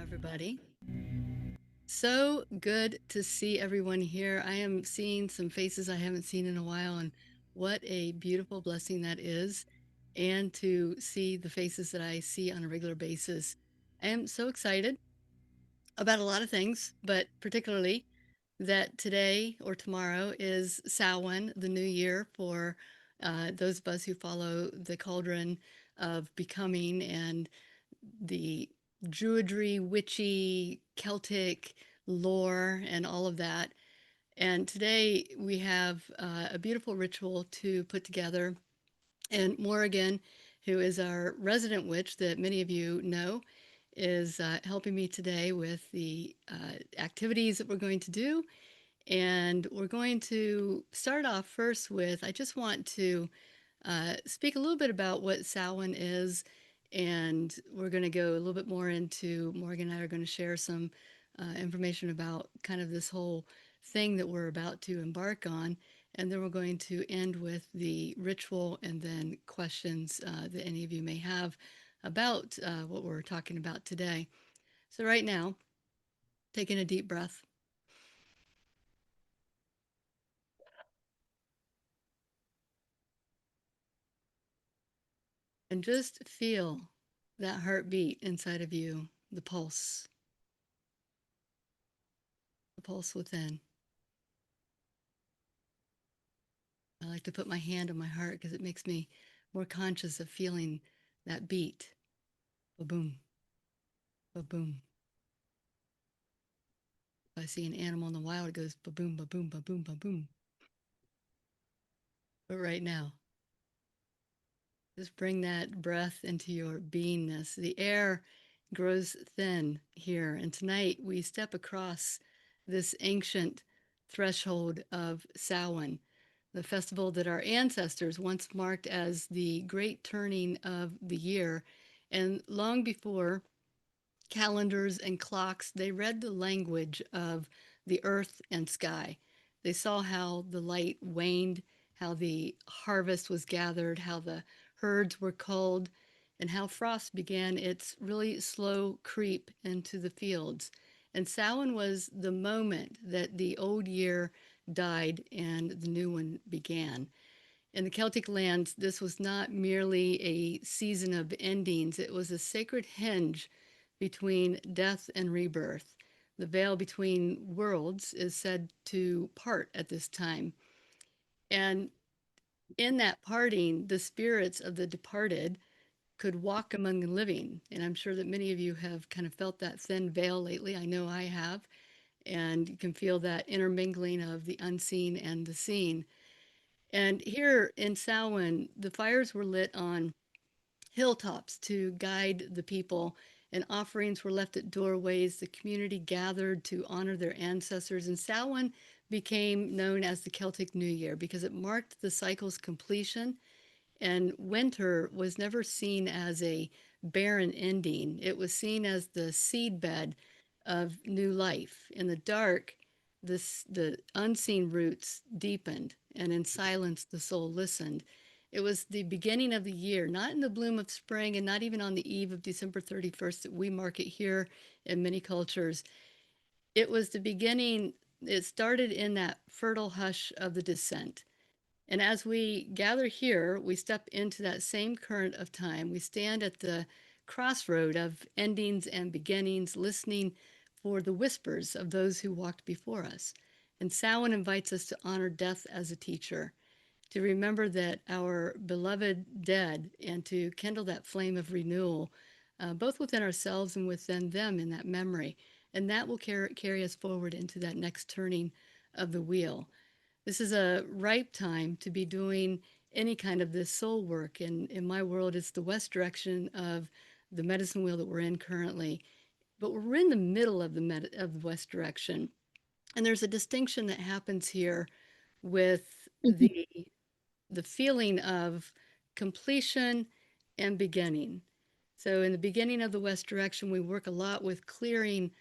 Everybody. So good to see everyone here. I am seeing some faces I haven't seen in a while, and what a beautiful blessing that is. And to see the faces that I see on a regular basis. I am so excited about a lot of things, but particularly that today or tomorrow is Samhain, the new year for those of us who follow the cauldron of becoming and the Druidry, witchy, Celtic lore, and all of that. And today we have a beautiful ritual to put together. And Morrigan, who is our resident witch that many of you know, is helping me today with the activities that we're going to do. And we're going to start off first with I just want to speak a little bit about what Samhain is, and we're going to go a little bit more into Morgan and I are going to share some information about kind of this whole thing that we're about to embark on. And then we're going to end with the ritual and then questions that any of you may have about what we're talking about today. So, right now, taking a deep breath and just feel that heartbeat inside of you, the pulse within. I like to put my hand on my heart because it makes me more conscious of feeling that beat. Ba boom, ba boom. If I see an animal in the wild, it goes ba boom, ba boom, ba boom, ba boom. But right now, just bring that breath into your beingness. The air grows thin here, and tonight we step across this ancient threshold of Samhain, the festival that our ancestors once marked as the great turning of the year. And long before calendars and clocks, they read the language of the earth and sky. They saw how the light waned, how the harvest was gathered, how the herds were culled, and how frost began its really slow creep into the fields. And Samhain was the moment that the old year died and the new one began. In the Celtic lands, this was not merely a season of endings, it was a sacred hinge between death and rebirth. The veil between worlds is said to part at this time. And in that parting, the spirits of the departed could walk among the living. And I'm sure that many of you have kind of felt that thin veil lately. I know I have. And you can feel that intermingling of the unseen and the seen. And here in Samhain, the fires were lit on hilltops to guide the people, and offerings were left at doorways. The community gathered to honor their ancestors, and Samhain became known as the Celtic New Year because it marked the cycle's completion. And winter was never seen as a barren ending, it was seen as the seedbed of new life. In the dark, the unseen roots deepened, and in silence, the soul listened. It was the beginning of the year, not in the bloom of spring and not even on the eve of December 31st that we mark it here in many cultures. It was the beginning, it started in that fertile hush of the descent. And as we gather here, we step into that same current of time. We stand at the crossroad of endings and beginnings, listening for the whispers of those who walked before us. And Samhain invites us to honor death as a teacher, to remember that our beloved dead, and to kindle that flame of renewal, both within ourselves and within them in that memory. And that will carry us forward into that next turning of the wheel. This is a ripe time to be doing any kind of this soul work. And in my world, it's the west direction of the medicine wheel that we're in currently. But we're in the middle of of the west direction. And there's a distinction that happens here with Mhm. the feeling of completion and beginning. So in the beginning of the west direction, we work a lot with clearing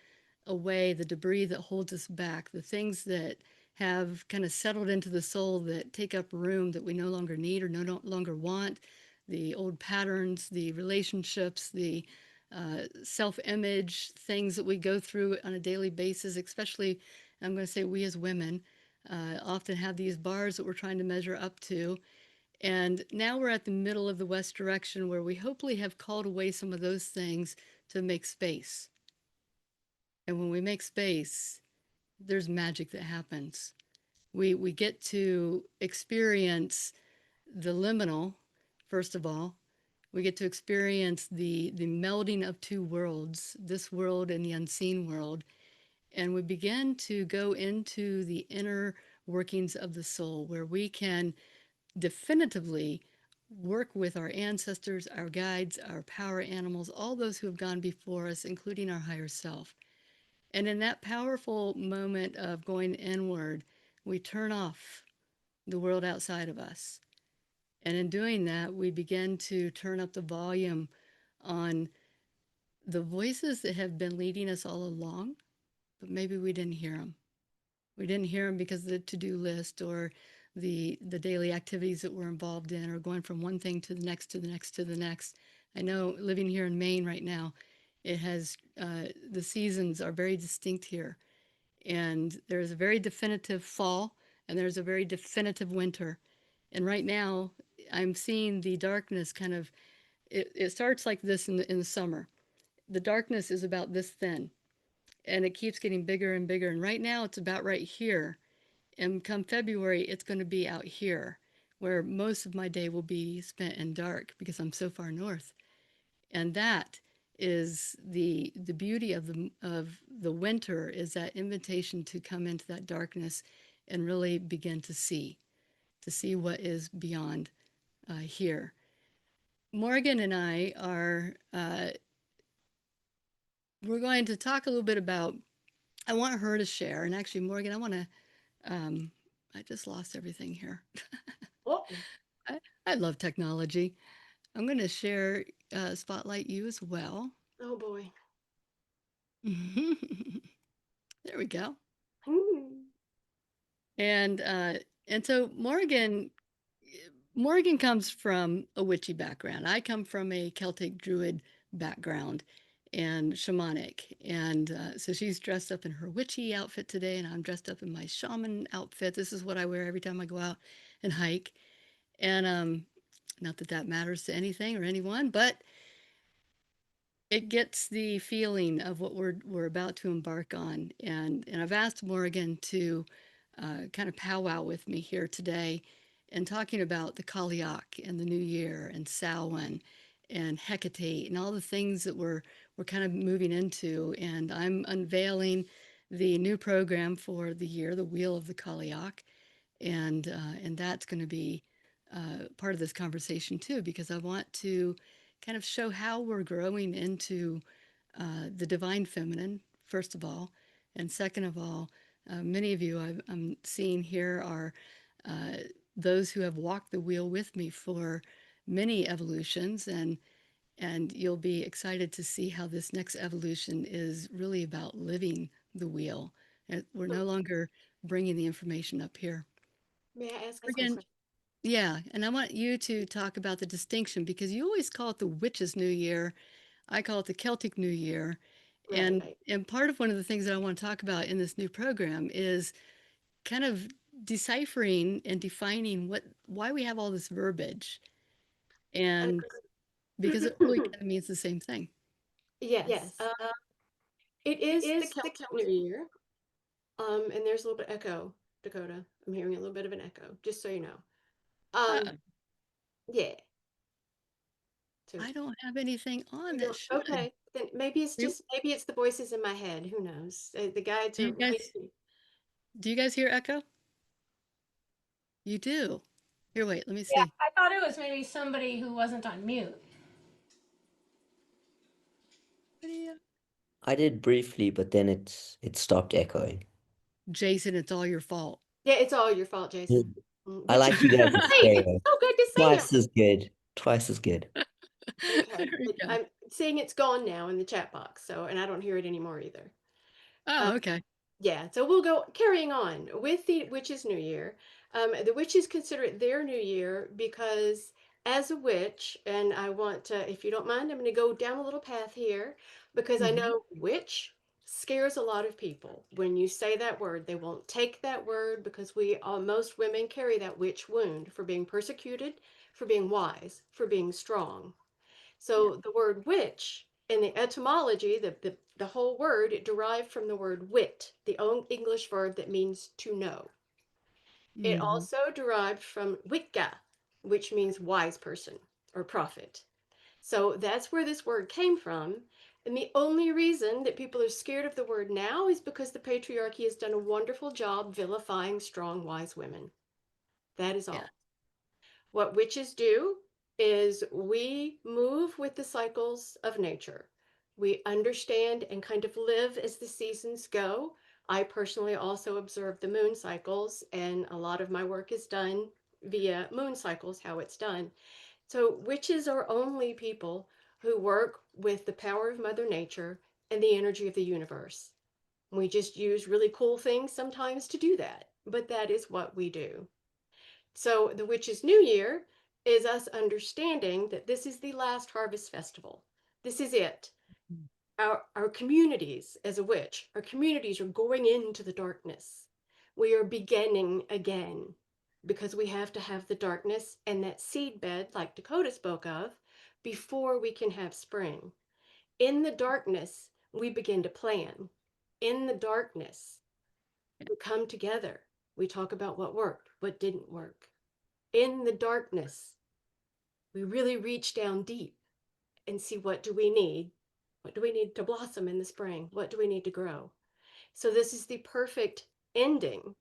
away the debris that holds us back, the things that have kind of settled into the soul that take up room that we no longer need or no longer want, the old patterns, the relationships, the self image, things that we go through on a daily basis, especially, I'm going to say we as women often have these bars that we're trying to measure up to. And now we're at the middle of the West direction where we hopefully have called away some of those things to make space. And when we make space, there's magic that happens. We get to experience the liminal, first of all. We get to experience the melding of two worlds, this world and the unseen world. And we begin to go into the inner workings of the soul, where we can definitively work with our ancestors, our guides, our power animals, all those who have gone before us, including our higher self. And in that powerful moment of going inward, we turn off the world outside of us. And in doing that, we begin to turn up the volume on the voices that have been leading us all along, but maybe we didn't hear them. We didn't hear them because of the to-do list or the daily activities that we're involved in, or going from one thing to the next to the next to the next. I know living here in Maine right now, it has the seasons are very distinct here, and there's a very definitive fall and there's a very definitive winter. And right now, I'm seeing the darkness kind of it starts like this in the summer. The darkness is about this thin, and it keeps getting bigger and bigger. And right now, it's about right here. And come February, it's going to be out here, where most of my day will be spent in dark because I'm so far north. And that is the beauty of the winter, is that invitation to come into that darkness and really begin to see what is beyond here. Morgan and I are we're going to talk a little bit about. I want her to share, and actually, Morgan, I want to. Um, I just lost everything here. Oh, I, I love technology. I'm going to share spotlight you as well. oh boy. There we go. Hmm. And uh, and so Morgan comes from a witchy background. I come from a Celtic Druid background and shamanic. And so she's dressed up in her witchy outfit today, and I'm dressed up in my shaman outfit. This is what I wear every time I go out and hike. And not that that matters to anything or anyone, but it gets the feeling of what we're about to embark on. And I've asked Morgan to kind of powwow with me here today and talking about the Cailleach and the New Year and Samhain and Hecate and all the things that we're kind of moving into. And I'm unveiling the new program for the year, the Wheel of the Cailleach, and that's going to be part of this conversation too, because I want to kind of show how we're growing into the divine feminine, first of all, and second of all, many of you I'm seeing here are uh, those who have walked the wheel with me for many evolutions, and you'll be excited to see how this next evolution is really about living the wheel. And we're no longer bringing the information up here. May I ask a Again, question? yeah, and I want you to talk about the distinction, because you always call it the Witch's New Year. I call it the Celtic New Year. Right. And part of one of the things that I want to talk about in this new program is kind of deciphering and defining what why we have all this verbiage, and because it really kind of means the same thing. Yes. It is the Celtic New Year. And there's a little bit of echo, Dakota. I'm hearing a little bit of an echo, just so you know. Uh, Yeah. So I don't have anything on you that don't. should. Okay. Then maybe it's the voices in my head. Who knows? The guides Do are you guys maybe. do you guys hear echo? You do. Here, wait, let me Yeah, see. I thought it was maybe somebody who wasn't on mute. I did briefly, but then it stopped echoing. Jason, it's all your fault. Yeah, it's all your fault, Jason. I Which is like you guys in great. It's stereo. so good to say that. Twice as good. Twice as good. Okay. There we go. I'm seeing it's gone now in the chat box, so and I don't hear it anymore either. Oh, okay. Yeah, so we'll go carrying on with the Witches' New Year. The witches consider it their new year because as a witch, and I want to, if you don't mind, I'm going to go down a little path here because I Mhm. know witch scares a lot of people. When you say that word, they won't take that word because most women carry that witch wound for being persecuted, for being wise, for being strong. Yeah. So the word witch in the etymology, the whole word, it derived from the word wit, the old English verb that means to know. It Mhm. also derived from witka, which means wise person or prophet. So that's where this word came from. And the only reason that people are scared of the word now is because the patriarchy has done a wonderful job vilifying strong, wise women. That is Yeah. all. What witches do is we move with the cycles of nature. We understand and kind of live as the seasons go. I personally also observe the moon cycles, and a lot of my work is done via moon cycles, how it's done. So, witches are only people who work with the power of Mother Nature and the energy of the universe. We just use really cool things sometimes to do that, but that is what we do. So the Witches' New Year is us understanding that this is the last harvest festival. This is it. Our communities, as a witch, our communities are going into the darkness. We are beginning again because we have to have the darkness and that seed bed, like Dakota spoke of, before we can have spring. In the darkness, we begin to plan. In the darkness, we come together. We talk about what worked, what didn't work. In the darkness, we really reach down deep and see what do we need? What do we need to blossom in the spring? What do we need to grow? So this is the perfect ending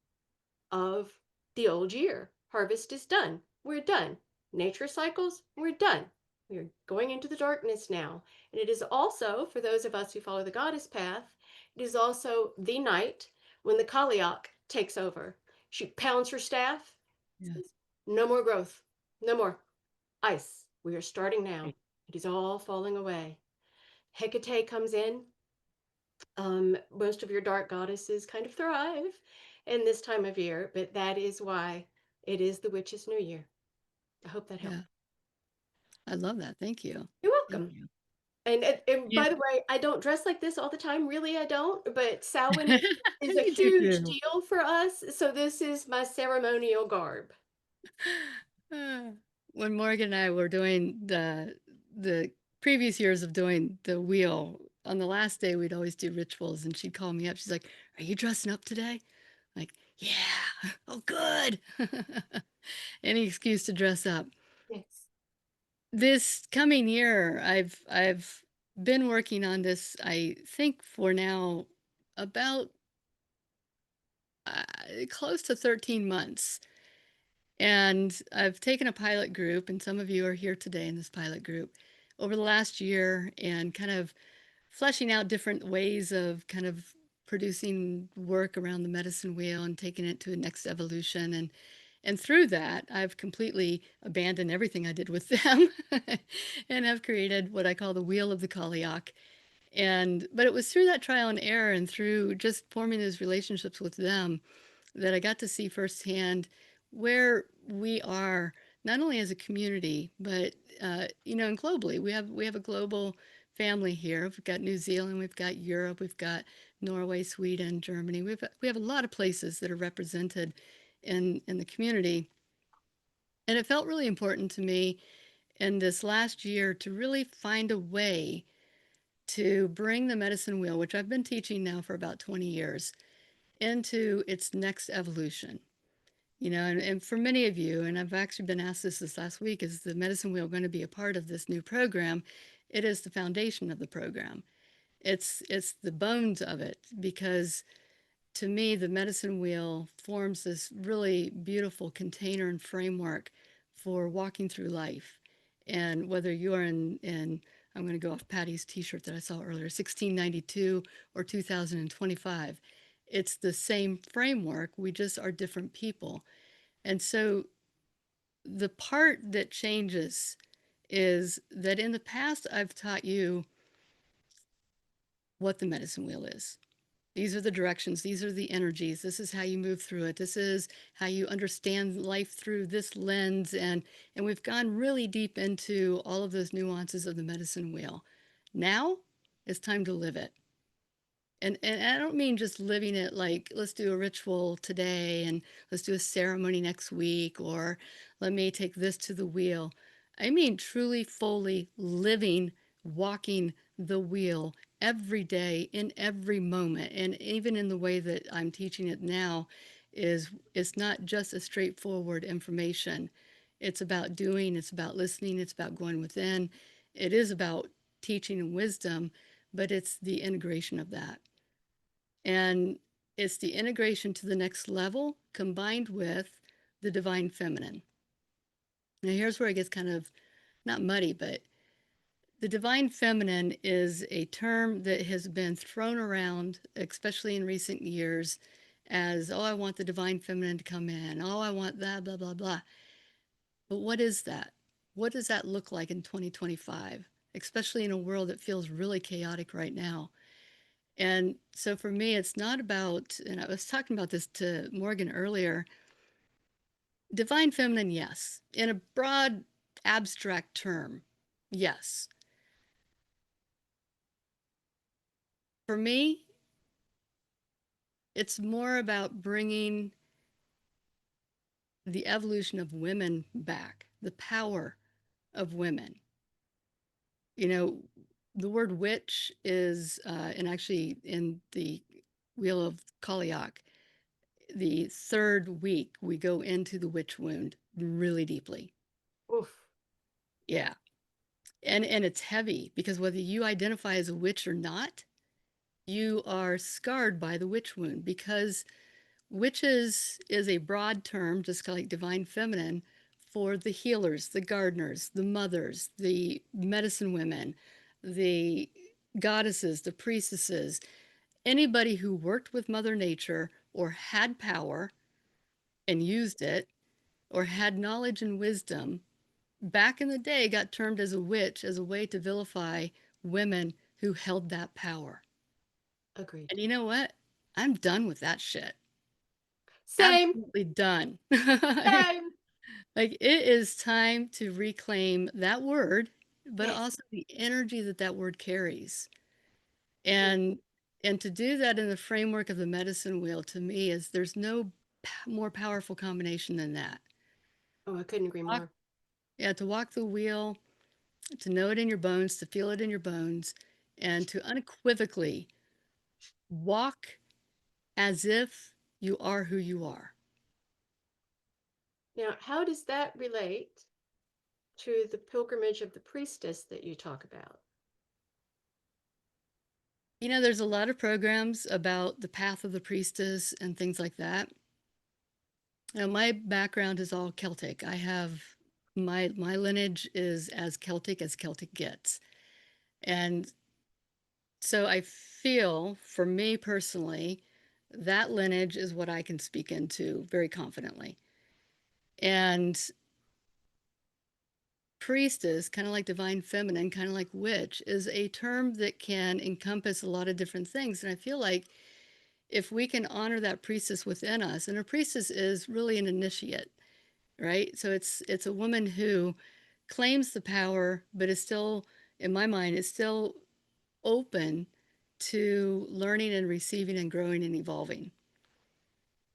of the old year. Harvest is done. We're done. Nature cycles, we're done. We're going into the darkness now. And it is also, for those of us who follow the goddess path, it is also the night when the Cailleach takes over. She pounds her staff, Yeah. says, no more growth, no more ice. We are starting now. It is all falling away. Hecate comes in. Most of your dark goddesses kind of thrive in this time of year, but that is why it is the Witch's New Year. I hope that helped. Yeah. I love that. Thank you. You're Thank welcome. you. And Yeah. by the way, I don't dress like this all the time. Really, I don't. But Samhain is a You do huge too. deal for us. So this is my ceremonial garb. Uh, when Morgan and I were doing the previous years of doing the wheel, on the last day we'd always do rituals, and she'd call me up. She's like, "Are you dressing up today?" Like, "Yeah." Oh, good. Any excuse to dress up. Yes. This coming year, I've been working on this, I think for now about close to 13 months. And I've taken a pilot group, and some of you are here today in this pilot group over the last year and kind of fleshing out different ways of kind of producing work around the medicine wheel and taking it to a next evolution. And through that, I've completely abandoned everything I did with them and have created what I call the Wheel of the Cailleach. And but it was through that trial and error and through just forming those relationships with them that I got to see firsthand where we are, not only as a community, but and globally. We have a global family here. We've got New Zealand, we've got Europe, we've got Norway, Sweden, Germany. We have a lot of places that are represented in the community. And it felt really important to me in this last year to really find a way to bring the medicine wheel, which I've been teaching now for about 20 years, into its next evolution. And for many of you, and I've actually been asked this last week, is the medicine wheel going to be a part of this new program? It is the foundation of the program. It's the bones of it because to me, the medicine wheel forms this really beautiful container and framework for walking through life. And whether you are in I'm going to go off Patty's t-shirt that I saw earlier, 1692 or 2025, it's the same framework. We just are different people. And so the part that changes is that in the past, I've taught you what the medicine wheel is. These are the directions, these are the energies, this is how you move through it, this is how you understand life through this lens. And we've gone really deep into all of those nuances of the medicine wheel. Now it's time to live it. And I don't mean just living it like, let's do a ritual today and let's do a ceremony next week, or let me take this to the wheel. I mean truly, fully living, walking the wheel every day in every moment. And even in the way that I'm teaching it now, is it's not just a straightforward information. It's about doing, it's about listening, it's about going within. It is about teaching and wisdom, but it's the integration of that. And it's the integration to the next level combined with the divine feminine. Now, here's where it gets kind of not muddy, but the divine feminine is a term that has been thrown around, especially in recent years, as, oh, I want the divine feminine to come in. Oh, I want that, blah, blah, blah. But what is that? What does that look like in 2025, especially in a world that feels really chaotic right now? And so for me, it's not about, and I was talking about this to Morgan earlier, divine feminine, yes. In a broad, abstract term, yes. For me, it's more about bringing the evolution of women back, the power of women. You know, the word witch is, and actually in the Wheel of Cailleach, the third week, we go into the witch wound really deeply. Oof. Yeah. And it's heavy because whether you identify as a witch or not, you are scarred by the witch wound, because witches is a broad term, just like divine feminine, for the healers, the gardeners, the mothers, the medicine women, the goddesses, the priestesses, anybody who worked with Mother Nature or had power and used it, or had knowledge and wisdom, back in the day got termed as a witch as a way to vilify women who held that power. Agreed. And you know what? I'm done with that shit. Same. Absolutely done. Same. Like it is time to reclaim that word, but Yes. also the energy that that word carries. Mm. And and to do that in the framework of the medicine wheel, to me, is there's no more powerful combination than that. Oh, I couldn't agree Walk, more. yeah, to walk the wheel, to know it in your bones, to feel it in your bones, and to unequivocally walk as if you are who you are. Now, how does that relate to the pilgrimage of the priestess that you talk about? You know, there's a lot of programs about the path of the priestess and things like that. Now, my background is all Celtic. I have my lineage is as Celtic gets. And so I feel, for me personally, that lineage is what I can speak into very confidently. And priestess, kind of like divine feminine, kind of like witch, is a term that can encompass a lot of different things. And I feel like if we can honor that priestess within us, and a priestess is really an initiate, right? So it's a woman who claims the power, but is still, in my mind, is still open to learning and receiving and growing and evolving.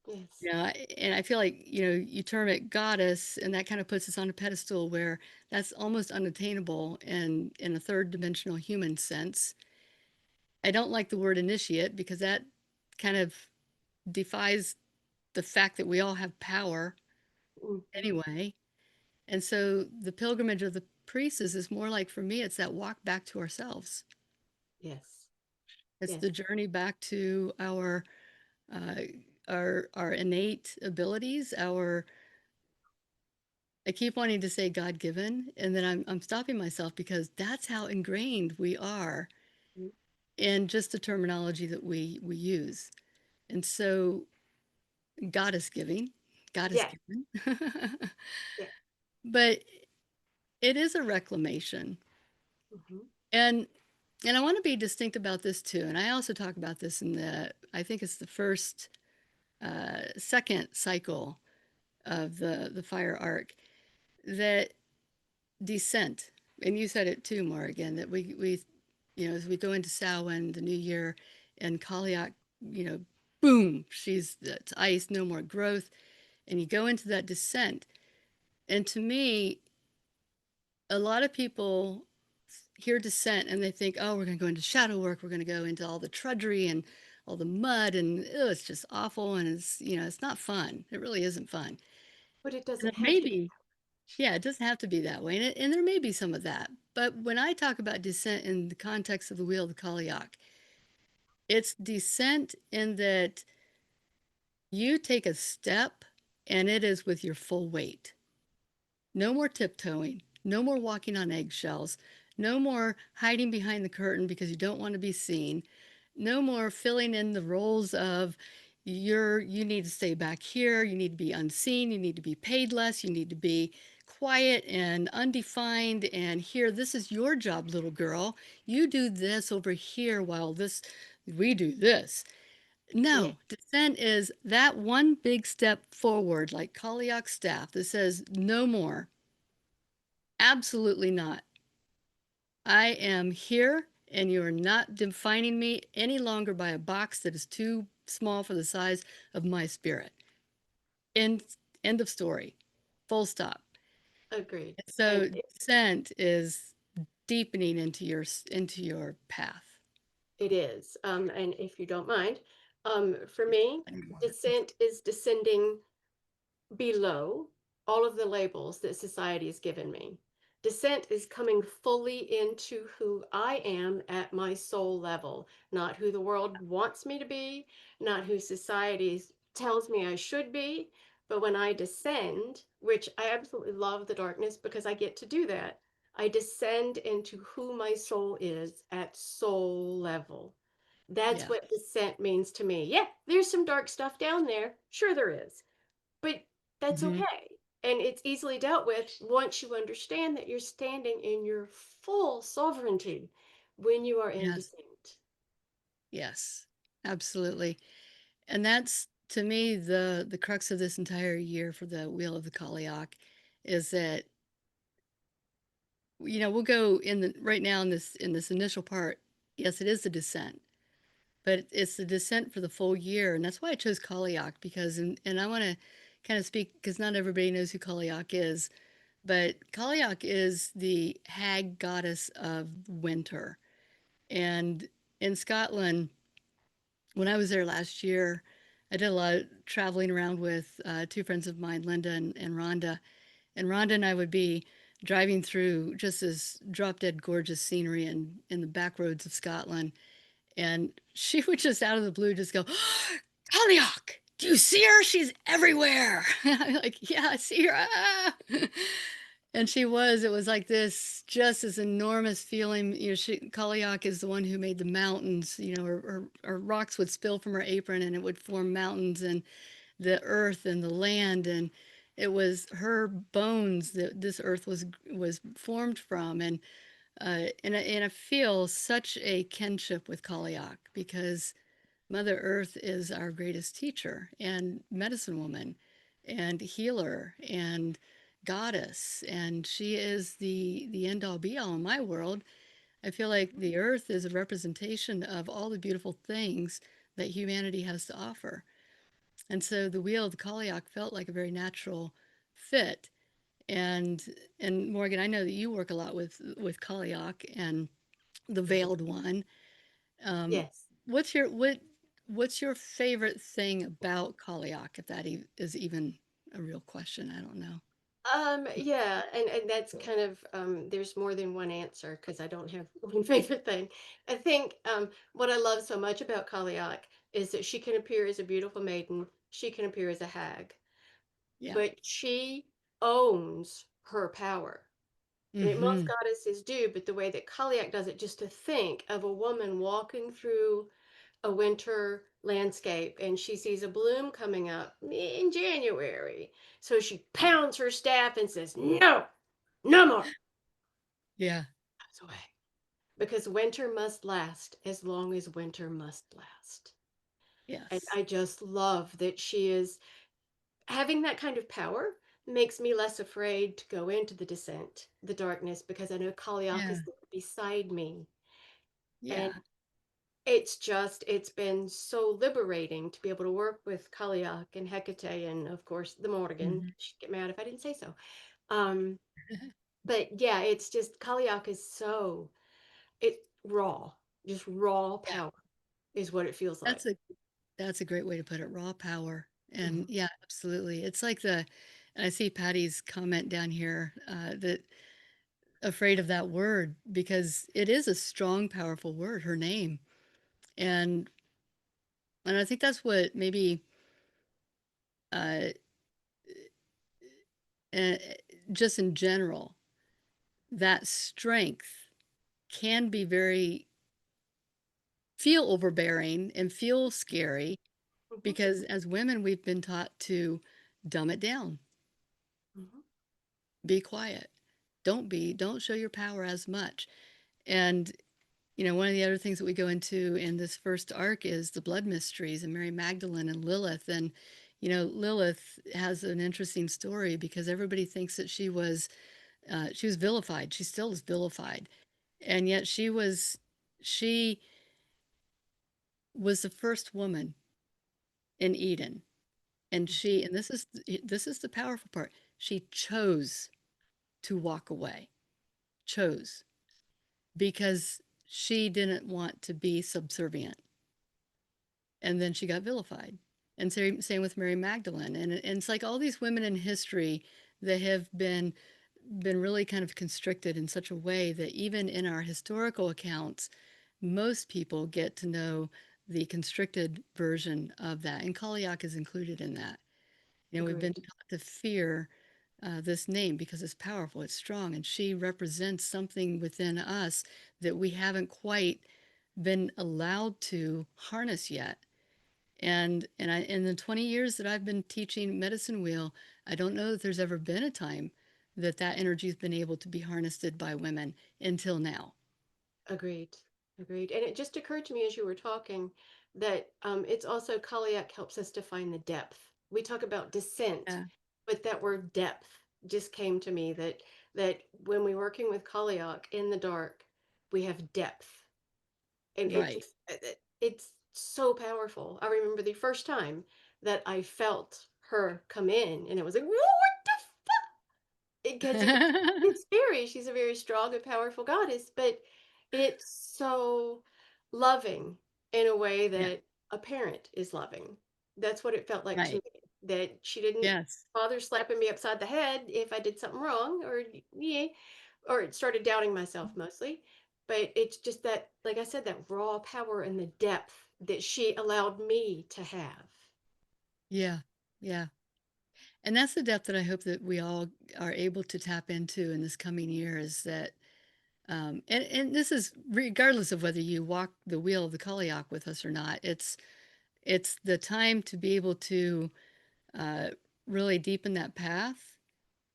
Yes. Yeah, and I feel like, you know, you term it goddess, and that kind of puts us on a pedestal where that's almost unattainable in a third dimensional human sense. I don't like the word initiate because that kind of defies the fact that we all have power Hmm. anyway. And so the pilgrimage of the priestess is more like, for me, it's that walk back to ourselves. Yes. It's Yes. the journey back to uh, our innate abilities, our, I keep wanting to say God given, and then I'm stopping myself because that's how ingrained we are Mm. in just the terminology that we use. And so God is giving, God is Yes. given. Yes. But it is a reclamation. Hmm. And And I want to be distinct about this too. And I also talk about this in I think it's the second cycle of the fire arc, that descent. And you said it too, Morgan, that as we go into Samhain, the new year, and Cailleach, boom, it's ice, no more growth. And you go into that descent. And to me, a lot of people hear descent and they think, oh, we're going to go into shadow work. We're going to go into all the trudgery and all the mud, and it's just awful. And it's not fun. It really isn't fun. But it And doesn't it have may to be. be, yeah, it doesn't have to be that way. And there may be some of that. But when I talk about descent in the context of the wheel of the Cailleach, it's descent in that you take a step and it is with your full weight. No more tiptoeing, no more walking on eggshells, no more hiding behind the curtain because you don't want to be seen, no more filling in the roles of you need to stay back here, you need to be unseen, you need to be paid less, you need to be quiet and undefined, and here, this is your job, little girl. You do this over here while we do this. Yeah, No, dissent is that one big step forward, like Cailleach's staff, that says no more. Absolutely not. I am here, and you are not defining me any longer by a box that is too small for the size of my spirit. End, end of story. Full stop. agreed. And So dissent is deepening into your path. it is. And if you don't mind, for me, Anymore. descent is descending below all of the labels that society has given me. Descent is coming fully into who I am at my soul level, not who the world wants me to be, not who society tells me I should be. But when I descend, which I absolutely love the darkness because I get to do that, I descend into who my soul is at soul level. That's Yeah. what descent means to me. Yeah, there's some dark stuff down there. Sure, there is. But that's Hmm. okay. And it's easily dealt with once you understand that you're standing in your full sovereignty when you are in Yes. descent. Yes. Absolutely. And that's to me the crux of this entire year for the Wheel of the Cailleach is that we'll go in the right now in this initial part. Yes, it is the descent, but it's the descent for the full year, and that's why I chose Cailleach because and I want to kind of speak because not everybody knows who Cailleach is, but Cailleach is the hag goddess of winter, and in Scotland, when I was there last year, I did a lot of traveling around with two friends of mine, Linda and Rhonda. And Rhonda and I would be driving through just this drop dead gorgeous scenery in the back roads of Scotland. And she would just out of the blue just go, Cailleach, do you see her? She's everywhere. I'm like, yeah, I see her. Ah. And it was like this, just this enormous feeling. Cailleach is the one who made the mountains. Her rocks would spill from her apron and it would form mountains and the earth and the land. And it was her bones that this earth was formed from. And I feel such a kinship with Cailleach because Mother Earth is our greatest teacher and medicine woman and healer and goddess, and she is the end all be all in my world. I feel like the earth is a representation of all the beautiful things that humanity has to offer. And so the wheel of the Cailleach felt like a very natural fit. And and Morgan, I know that you work a lot with Cailleach and the veiled one. Um, Yes. what's your favorite thing about Cailleach, if that is even a real question? I don't know. Yeah, and that's kind of there's more than one answer because I don't have one favorite thing. I think what I love so much about Cailleach is that she can appear as a beautiful maiden, she can appear as a hag, Yeah. but she owns her power. I mean, most Mm-hmm. goddesses do, but the way that Cailleach does it, just to think of a woman walking through a winter landscape and she sees a bloom coming up in January. So she pounds her staff and says, no, no more. Yeah. Goes away. because winter must last as long as winter must last. And Yes. I just love that she is having that kind of power makes me less afraid to go into the descent, the darkness, because I know Cailleach Yeah. is there beside me. And Yeah. it's been so liberating to be able to work with Cailleach and Hecate and of course the Morrigan. Mhm. She'd get mad if I didn't say so. Um, but yeah, it's just Cailleach is so it raw, just raw Yeah. power is what it feels like. That's a that's a great way to put it. Raw power. And Mhm. yeah, absolutely. It's like and I see Patty's comment down here that afraid of that word because it is a strong, powerful word, her name. And and I think that's what maybe uh, uh, just in general, that strength can be very feel overbearing and feel scary Mhm. because as women we've been taught to dumb it down, Mhm. be quiet, don't show your power as much. And one of the other things that we go into in this first arc is the blood mysteries and Mary Magdalene and Lilith. And Lilith has an interesting story because everybody thinks that she was vilified. She still is vilified, and yet she was the first woman in Eden, and this is the powerful part. She chose to walk away, chose because she didn't want to be subservient, and then she got vilified. And same with Mary Magdalene, and it's like all these women in history that have been really kind of constricted in such a way that even in our historical accounts, most people get to know the constricted version of that. And Cailleach is included in that. We've been Agreed. taught to fear this name because it's powerful, it's strong, and she represents something within us that we haven't quite been allowed to harness yet. And in the 20 years that I've been teaching medicine wheel, I don't know that there's ever been a time that energy has been able to be harnessed by women until now. Agreed. Agreed. And it just occurred to me as you were talking that it's also Cailleach helps us define the depth. We talk about descent, Yeah, but that word depth just came to me that when we're working with Cailleach in the dark, we have depth. And it right. just it's so powerful. I remember the first time that I felt her come in and it was like, what the because it's scary. She's a very strong and powerful goddess, but it's so loving in a way Yeah, that a parent is loving. That's what it felt like to right. me. That she didn't Yes. bother slapping me upside the head if I did something wrong, or yeah, or it started doubting myself mostly. But it's just that, like I said, that raw power and the depth that she allowed me to have. Yeah. Yeah. And that's the depth that I hope that we all are able to tap into in this coming year is that, and this is regardless of whether you walk the wheel of the Cailleach with us or not, it's the time to be able to uh, really deepen that path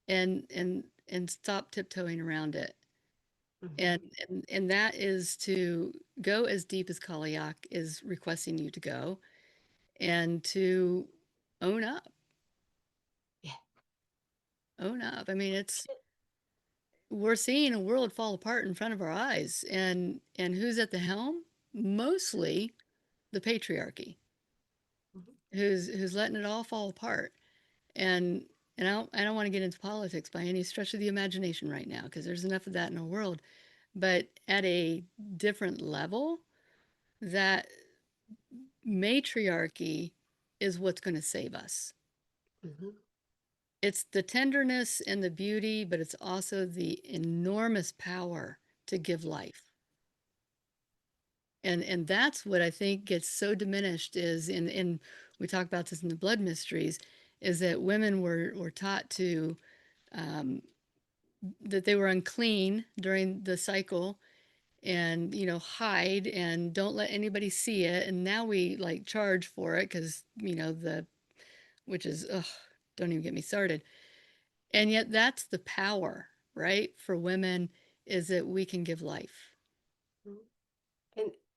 and stop tiptoeing around it. Hmm. And that is to go as deep as Cailleach is requesting you to go and to own up. Yeah. Own up. I mean, we're seeing a world fall apart in front of our eyes, and who's at the helm? Mostly the patriarchy, Mhm. who's letting it all fall apart. And I don't want to get into politics by any stretch of the imagination right now because there's enough of that in our world. But at a different level, that matriarchy is what's going to save us. Mhm. It's the tenderness and the beauty, but it's also the enormous power to give life. And that's what I think gets so diminished is in we talk about this in the blood mysteries, is that women were taught to um, that they were unclean during the cycle and hide and don't let anybody see it, and now we like charge for it because the which is ugh, don't even get me started. And yet that's the power, right, for women is that we can give life.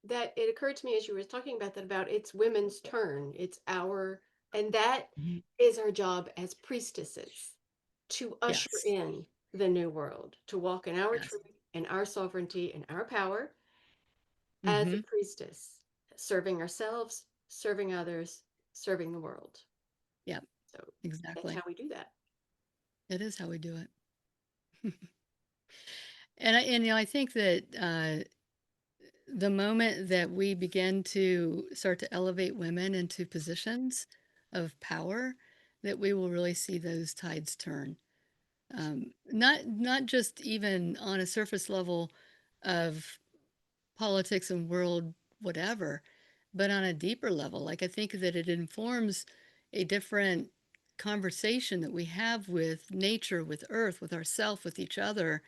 that it occurred to me as you were talking about that, about it's women's turn. It's our, and that Mhm. is our job as priestesses to usher Yes. in the new world, to walk in our Yes. truth and our sovereignty and our power as a Hmm. priestess, serving ourselves, serving others, serving the world. Yep. So that's how Exactly. we do that. It is how we do it. And I think that the moment that we begin to start to elevate women into positions of power, that we will really see those tides turn. Not just even on a surface level of politics and world whatever, but on a deeper level. Like I think that it informs a different conversation that we have with nature, with earth, with ourself, with each other,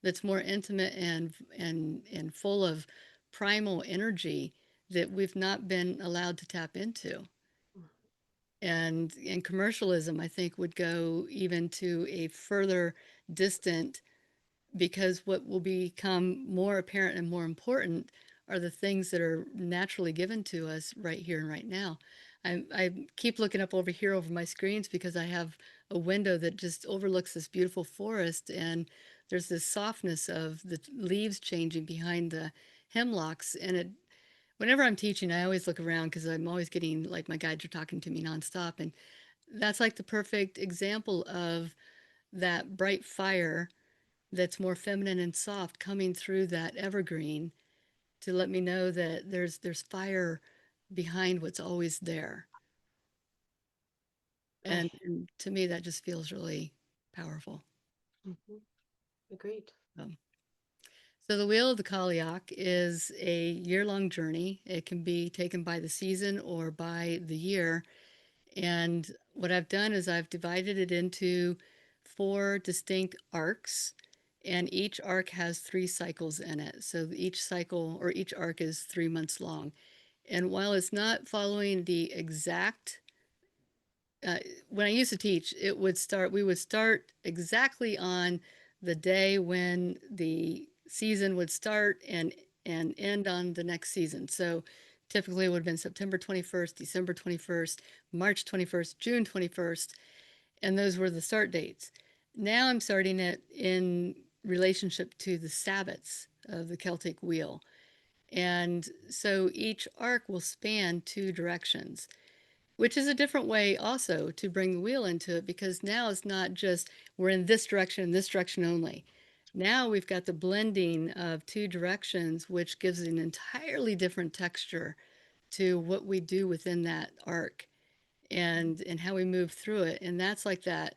that's more intimate and full of primal energy that we've not been allowed to tap into. And commercialism, I think, would go even to a further distant, because what will become more apparent and more important are the things that are naturally given to us right here and right now. I keep looking up over here over my screens because I have a window that just overlooks this beautiful forest, and there's this softness of the leaves changing behind the hemlocks. And it, whenever I'm teaching, I always look around because I'm always getting, like, my guides are talking to me nonstop. And that's like the perfect example of that bright fire that's more feminine and soft coming through that evergreen to let me know that there's fire behind what's always there. Right. And to me, that just feels really powerful. Mhm. Agreed. Um, so the Wheel of the Cailleach is a year-long journey. It can be taken by the season or by the year. And what I've done is I've divided it into four distinct arcs, and each arc has 3 cycles in it. So each cycle or each arc is 3 months long. And while it's not following the exact, uh, when I used to teach, we would start exactly on the day when the season would start and end on the next season. So typically it would have been September 21st, December 21st, March 21st, June 21st, and those were the start dates. Now I'm starting it in relationship to the Sabbats of the Celtic wheel. And so each arc will span 2 directions, which is a different way also to bring the wheel into it, because now it's not just we're in this direction and this direction only. Now we've got the blending of 2 directions, which gives an entirely different texture to what we do within that arc and how we move through it. And that's like that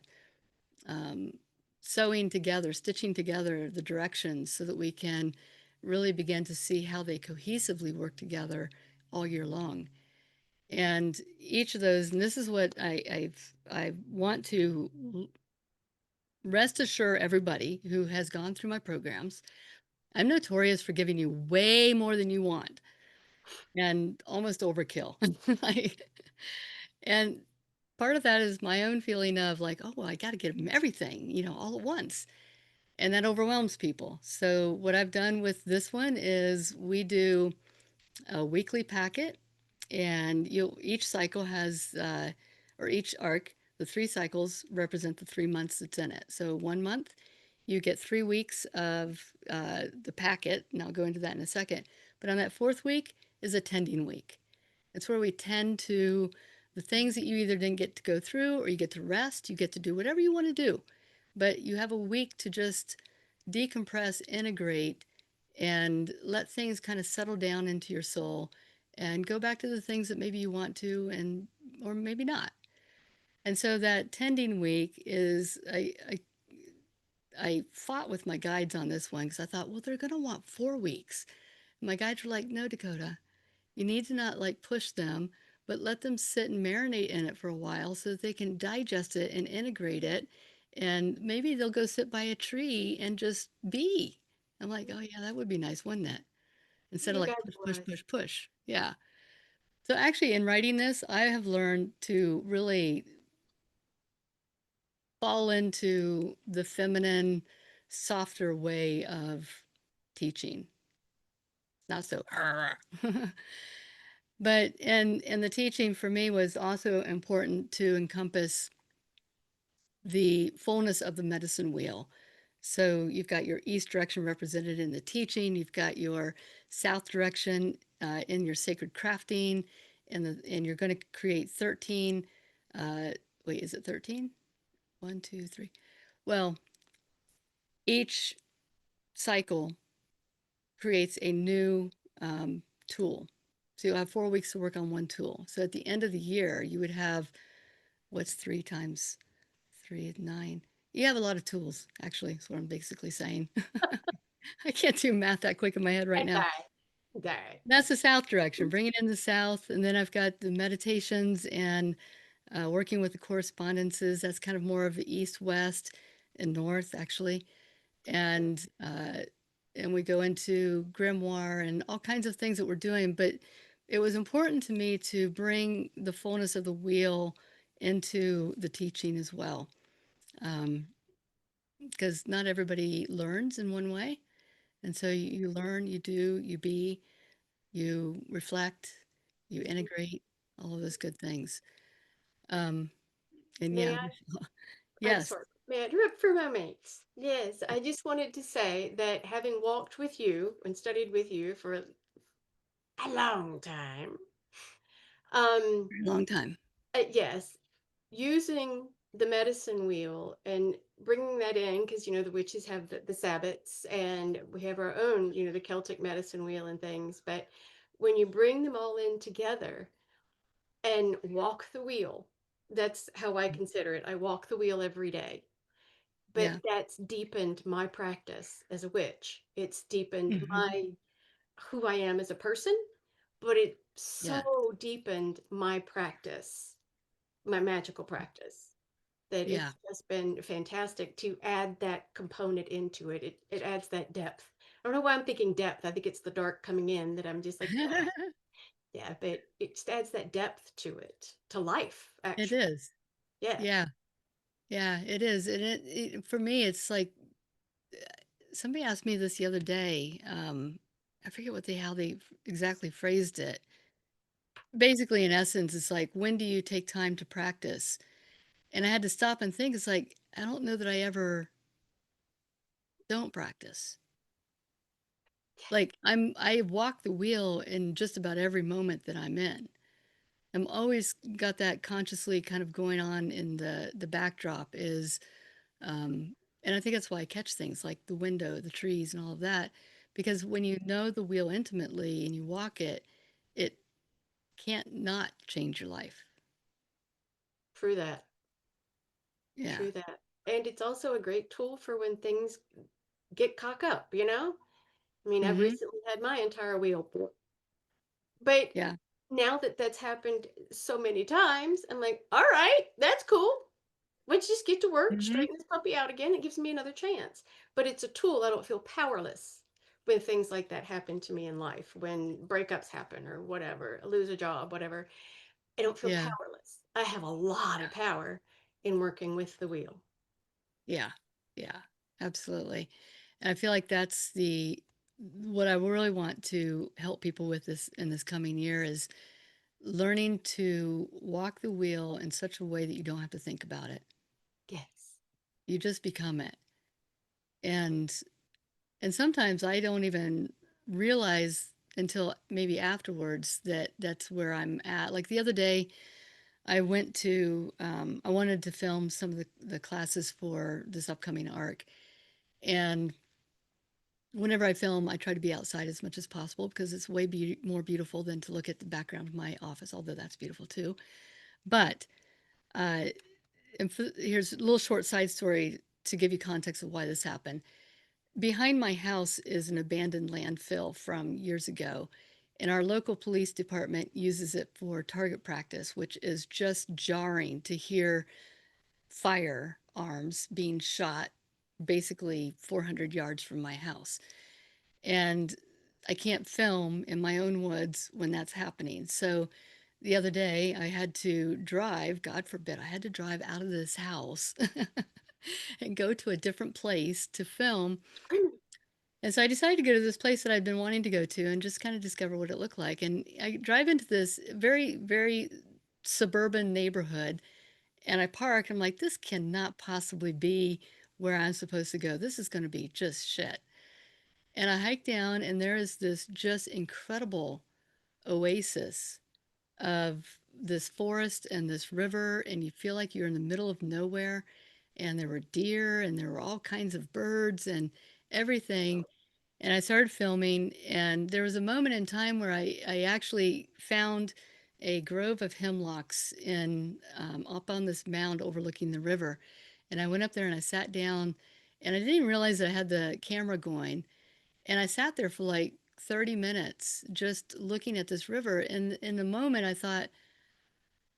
um, sewing together, stitching together the directions so that we can really begin to see how they cohesively work together all year long. And each of those, and this is what I want to rest assure everybody who has gone through my programs. I'm notorious for giving you way more than you want and almost overkill. Like, and part of that is my own feeling of like, oh, well, I got to get them everything, all at once. And that overwhelms people. So what I've done with this one is we do a weekly packet, and each cycle has, or each arc, the 3 cycles represent the 3 months that's in it. So 1 month, you get 3 weeks of the packet, and I'll go into that in a second. But on that fourth week is a tending week. It's where we tend to the things that you either didn't get to go through, or you get to rest, you get to do whatever you want to do. But you have a week to just decompress, integrate, and let things kind of settle down into your soul and go back to the things that maybe you want to, and or maybe not. And so that tending week is I fought with my guides on this one because I thought, well, they're going to want 4 weeks. And my guides were like, no, Dakota, you need to not like push them, but let them sit and marinate in it for a while so that they can digest it and integrate it. And maybe they'll go sit by a tree and just be. I'm like, oh, yeah, that would be nice, wouldn't it? Instead of You like guys push, push, was. push, push. Yeah. So actually, in writing this, I have learned to really fall into the feminine, softer way of teaching. not so. But and the teaching for me was also important to encompass the fullness of the medicine wheel. So you've got your east direction represented in the teaching, you've got your south direction in your sacred crafting, and you're going to create 13. Uh, wait, is it 13? 1, 2, 3. Well, each cycle creates a new tool. So you'll have 4 weeks to work on one tool. So at the end of the year, you would have what's 3 times 3 is 9. You have a lot of tools, actually, is what I'm basically saying. I can't do math that quick in my head right That's now. all right. That's all right. That's the south direction, bring it in the south. And then I've got the meditations and working with the correspondences. That's kind of more of the east, west, and north, actually. And we go into grimoire and all kinds of things that we're doing. But it was important to me to bring the fullness of the wheel into the teaching as well, because not everybody learns in one way. And so you learn, you do, you be, you reflect, you integrate, all of those good things. Um, and May yeah, I? I'm yes, sorry. May I interrupt for a moment? Yes, I just wanted to say that having walked with you and studied with you for a long time, um, very long time. yes, using the medicine wheel and bringing that in, because the witches have the sabbats, and we have our own, the Celtic medicine wheel and things. But when you bring them all in together and walk the wheel, that's how I consider it. I walk the wheel every day. But Yeah. that's deepened my practice as a witch. It's deepened Hmm. my who I am as a person, but it Yeah. so deepened my practice, my magical practice, that Yeah. it's just been fantastic to add that component into it. It adds that depth. I don't know why I'm thinking depth. I think it's the dark coming in that I'm just like, yeah, but it just adds that depth to it, to life, It actually. is. Yeah. Yeah. Yeah, it is. And for me, it's like somebody asked me this the other day. I forget how they exactly phrased it. Basically, in essence, it's like, when do you take time to practice? And I had to stop and think, it's like, I don't know that I ever don't practice. Like I walk the wheel in just about every moment that I'm in. I'm always got that consciously kind of going on in the backdrop is and I think that's why I catch things like the window, the trees and all of that. Because when you know the wheel intimately and you walk it, it can't not change your life. True that. Yeah. True that. And it's also a great tool for when things get cock up. I mean, I've Mm-hmm. recently had my entire wheel, but Yeah. now that that's happened so many times, I'm like, all right, that's cool. Let's just get to work, Mm-hmm. straighten this puppy out again. It gives me another chance. But it's a tool. I don't feel powerless when things like that happen to me in life, when breakups happen or whatever, I lose a job, whatever. I don't feel Yeah. powerless. I have a lot of power in working with the wheel. Yeah. Yeah. Absolutely. And I feel like that's the what I really want to help people with this in this coming year is learning to walk the wheel in such a way that you don't have to think about it. Yes. You just become it. And sometimes I don't even realize until maybe afterwards that that's where I'm at. Like the other day, I wanted to film some of the classes for this upcoming arc. And whenever I film, I try to be outside as much as possible because it's way more beautiful than to look at the background of my office, although that's beautiful too. But uh, here's a little short side story to give you context of why this happened. Behind my house is an abandoned landfill from years ago, and our local police department uses it for target practice, which is just jarring to hear firearms being shot basically 400 yards from my house. And I can't film in my own woods when that's happening. So the other day I had to drive, God forbid, I had to drive out of this house and go to a different place to film. And so I decided to go to this place that I'd been wanting to go to and just kind of discover what it looked like. And I drive into this very, very suburban neighborhood and I park. I'm like, this cannot possibly be where I'm supposed to go. This is going to be just shit. And I hike down, and there is this just incredible oasis of this forest and this river, and you feel like you're in the middle of nowhere. And there were deer, and there were all kinds of birds and everything. And I started filming, and there was a moment in time where I actually found a grove of hemlocks in up on this mound overlooking the river. And I went up there and I sat down, and I didn't even realize that I had the camera going. And I sat there for like 30 minutes just looking at this river. And in the moment, I thought,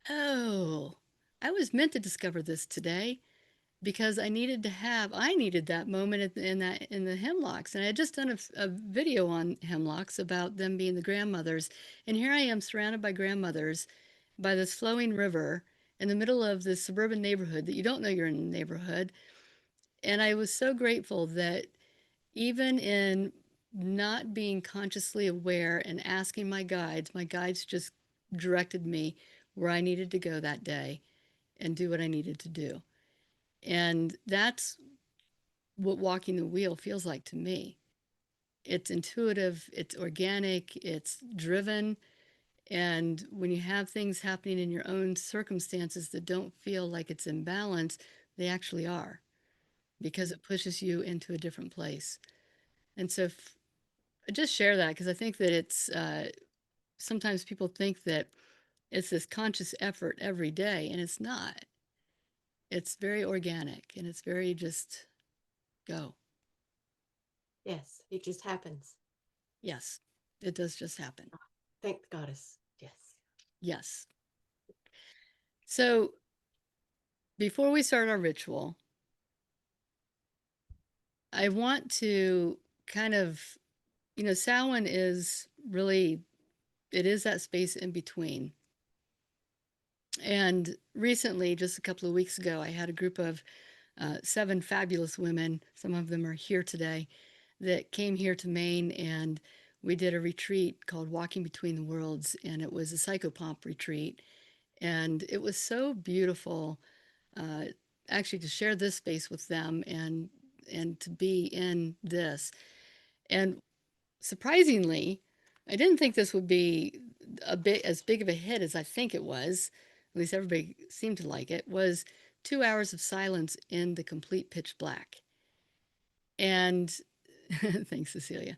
oh, I was meant to discover this today because I needed that moment in the hemlocks. And I had just done a video on hemlocks about them being the grandmothers. And here I am surrounded by grandmothers by this flowing river in the middle of this suburban neighborhood that you don't know you're in a neighborhood. And I was so grateful that even in not being consciously aware and asking my guides just directed me where I needed to go that day and do what I needed to do. And that's what walking the wheel feels like to me. It's intuitive, it's organic, it's driven. And when you have things happening in your own circumstances that don't feel like it's in balance, they actually are because it pushes you into a different place. And so I just share that because I think that it's sometimes people think that it's this conscious effort every day, and it's not. It's very organic and it's very just go. Yes, it just happens. Yes, it does just happen. Thank the goddess. Yes. Yes. So before we start our ritual, I want to kind of, Samhain is really, it is that space in between. And recently, just a couple of weeks ago, I had a group of 7 fabulous women. Some of them are here today that came here to Maine, and we did a retreat called Walking Between the Worlds, and it was a psychopomp retreat. And it was so beautiful, uh, actually, to share this space with them and to be in this. And surprisingly, I didn't think this would be a bit as big of a hit as I think it was. At least everybody seemed to like it. Was 2 hours of silence in the complete pitch black. And thanks, Cecilia.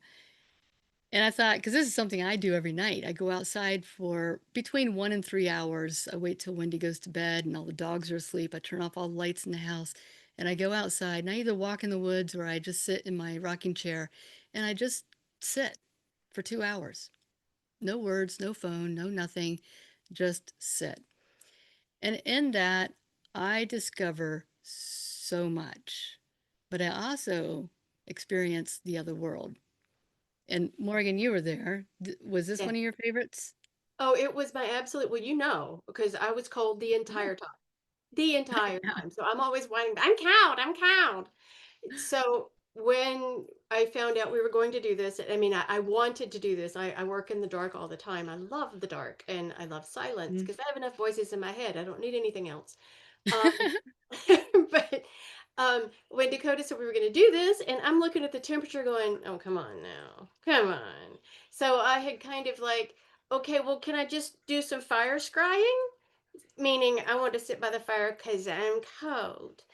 And I thought, because this is something I do every night, I go outside for between 1 and 3 hours. I wait till Wendy goes to bed and all the dogs are asleep. I turn off all the lights in the house and I go outside and I either walk in the woods or I just sit in my rocking chair and I just sit for 2 hours. No words, no phone, no nothing, just sit. And in that, I discover so much, but I also experience the other world. And Morgan, you were there. Was this Yeah. one of your favorites? Oh, it was my absolute, well, because I was cold the Yeah. entire time. The entire time. So I'm always whining, I'm cold, I'm cold. So when I found out we were going to do this, I mean, I wanted to do this. I work in the dark all the time. I love the dark and I love silence Mm. because I have enough voices in my head. I don't need anything else. Um, but when Dakota said we were going to do this, and I'm looking at the temperature going, oh, come on now, come on. So I had kind of like, okay, well, can I just do some fire scrying? Meaning I want to sit by the fire because I'm cold.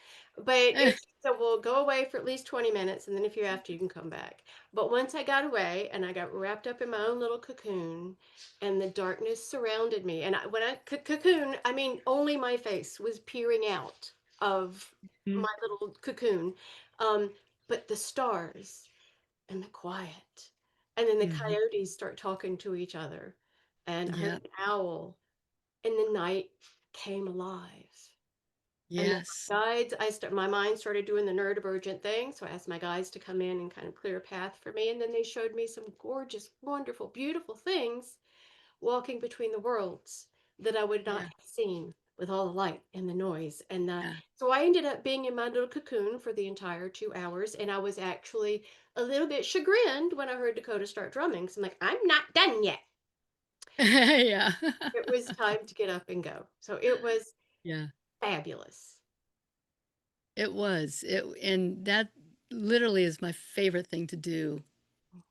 But it so we'll go away for at least 20 minutes, and then if you have to, you can come back. But once I got away and I got wrapped up in my own little cocoon, and the darkness surrounded me, and when I cocoon, I mean only my face was peering out of Mm. my little cocoon, um, but the stars and the quiet, and then the Mhm. coyotes start talking to each other, and I heard Yep. an owl, and the night came alive. And then Yes. my guides, my mind started doing the neurodivergent thing. So I asked my guides to come in and kind of clear a path for me. And then they showed me some gorgeous, wonderful, beautiful things walking between the worlds that I would not Yeah. have seen with all the light and the noise. And Yeah. so I ended up being in my little cocoon for the entire 2 hours. And I was actually a little bit chagrined when I heard Dakota start drumming. So I'm like, I'm not done yet. Yeah. It was time to get up and go. So it was Yeah. fabulous. It was. And that literally is my favorite thing to do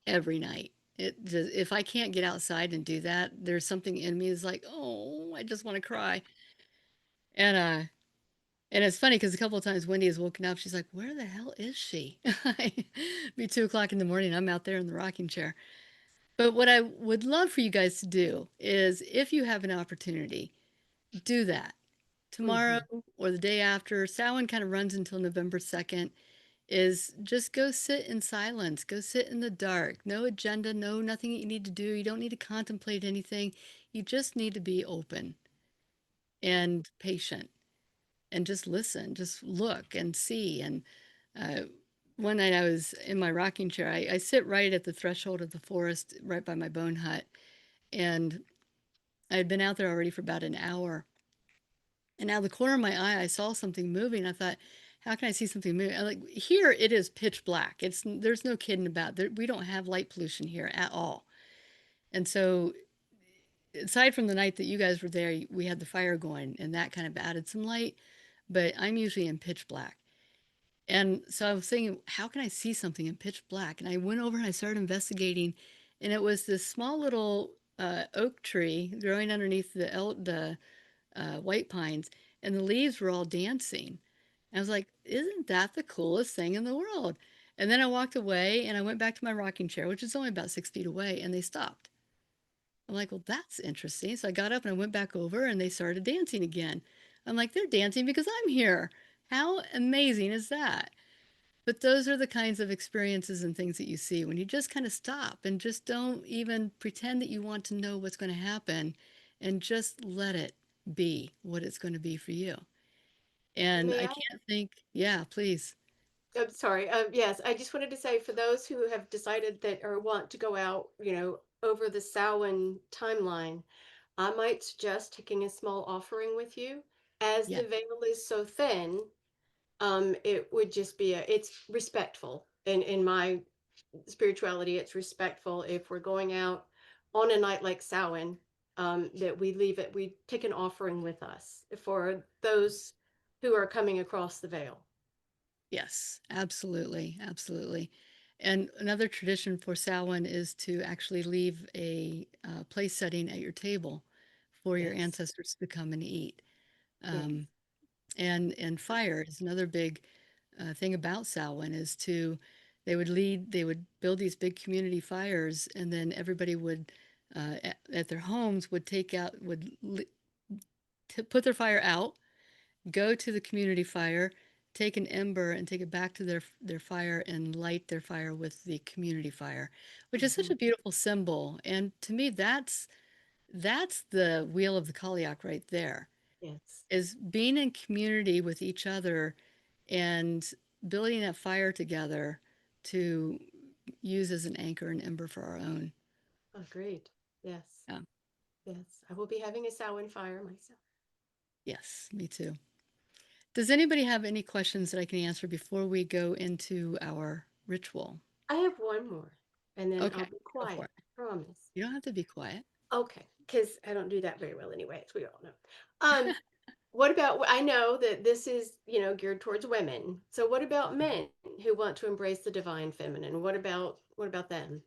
every night. It just, if I can't get outside and do that, there's something in me is like, oh, I just want to cry. And and it's funny because a couple of times Wendy has woken up, she's like, where the hell is she? Be 2 o'clock in the morning, I'm out there in the rocking chair. But what I would love for you guys to do is if you have an opportunity, do that tomorrow Hmm. or the day after. Samhain kind of runs until November 2nd. Is just go sit in silence, go sit in the dark. No agenda, no nothing that you need to do. You don't need to contemplate anything. You just need to be open and patient and just listen, just look and see. And uh, one night I was in my rocking chair. I sit right at the threshold of the forest, right by my bone hut. And I had been out there already for about an hour. And out of the corner of my eye, I saw something moving. I thought, how can I see something moving? Like here, it is pitch black. There's no kidding about it. We don't have light pollution here at all. And so, aside from the night that you guys were there, we had the fire going, and that kind of added some light. But I'm usually in pitch black. And so I was thinking, how can I see something in pitch black? And I went over and I started investigating, and it was this small little oak tree growing underneath the white pines, and the leaves were all dancing. And I was like, isn't that the coolest thing in the world? And then I walked away and I went back to my rocking chair, which is only about 6 feet away, and they stopped. I'm like, well, that's interesting. So I got up and I went back over and they started dancing again. I'm like, they're dancing because I'm here. How amazing is that? But those are the kinds of experiences and things that you see when you just kind of stop and just don't even pretend that you want to know what's going to happen and just let it be what it's going to be for you. And May I I? can't think, yeah, please. I'm sorry. Yes, I just wanted to say for those who have decided that or want to go out, over the Samhain timeline, I might suggest taking a small offering with you. As Yeah, the veil is so thin, it would just be it's respectful. In my spirituality, it's respectful if we're going out on a night like Samhain, that we take an offering with us for those who are coming across the veil. yes, absolutely, absolutely. And another tradition for Samhain is to actually leave a place setting at your table for your Yes, ancestors to come and eat. yes. Um, and fire is another big thing about Samhain is to they would build these big community fires, and then everybody would at their homes would take out would to put their fire out, go to the community fire, take an ember and take it back to their fire and light their fire with the community fire, which is such Hmm. a beautiful symbol. And to me, that's the wheel of the Cailleach right there, Yes. is being in community with each other and building that fire together to use as an anchor and ember for our own. Oh, great. Yes. Yeah. Yes. I will be having a Samhain fire myself. Yes, me too. Does anybody have any questions that I can answer before we go into our ritual? I have one more, and then I'll Okay, be go for quiet. it. I promise. You don't have to be quiet. Okay, because I don't do that very well anyway, as we all know. Um, what about, I know that this is, geared towards women. So what about men who want to embrace the divine feminine? What about them?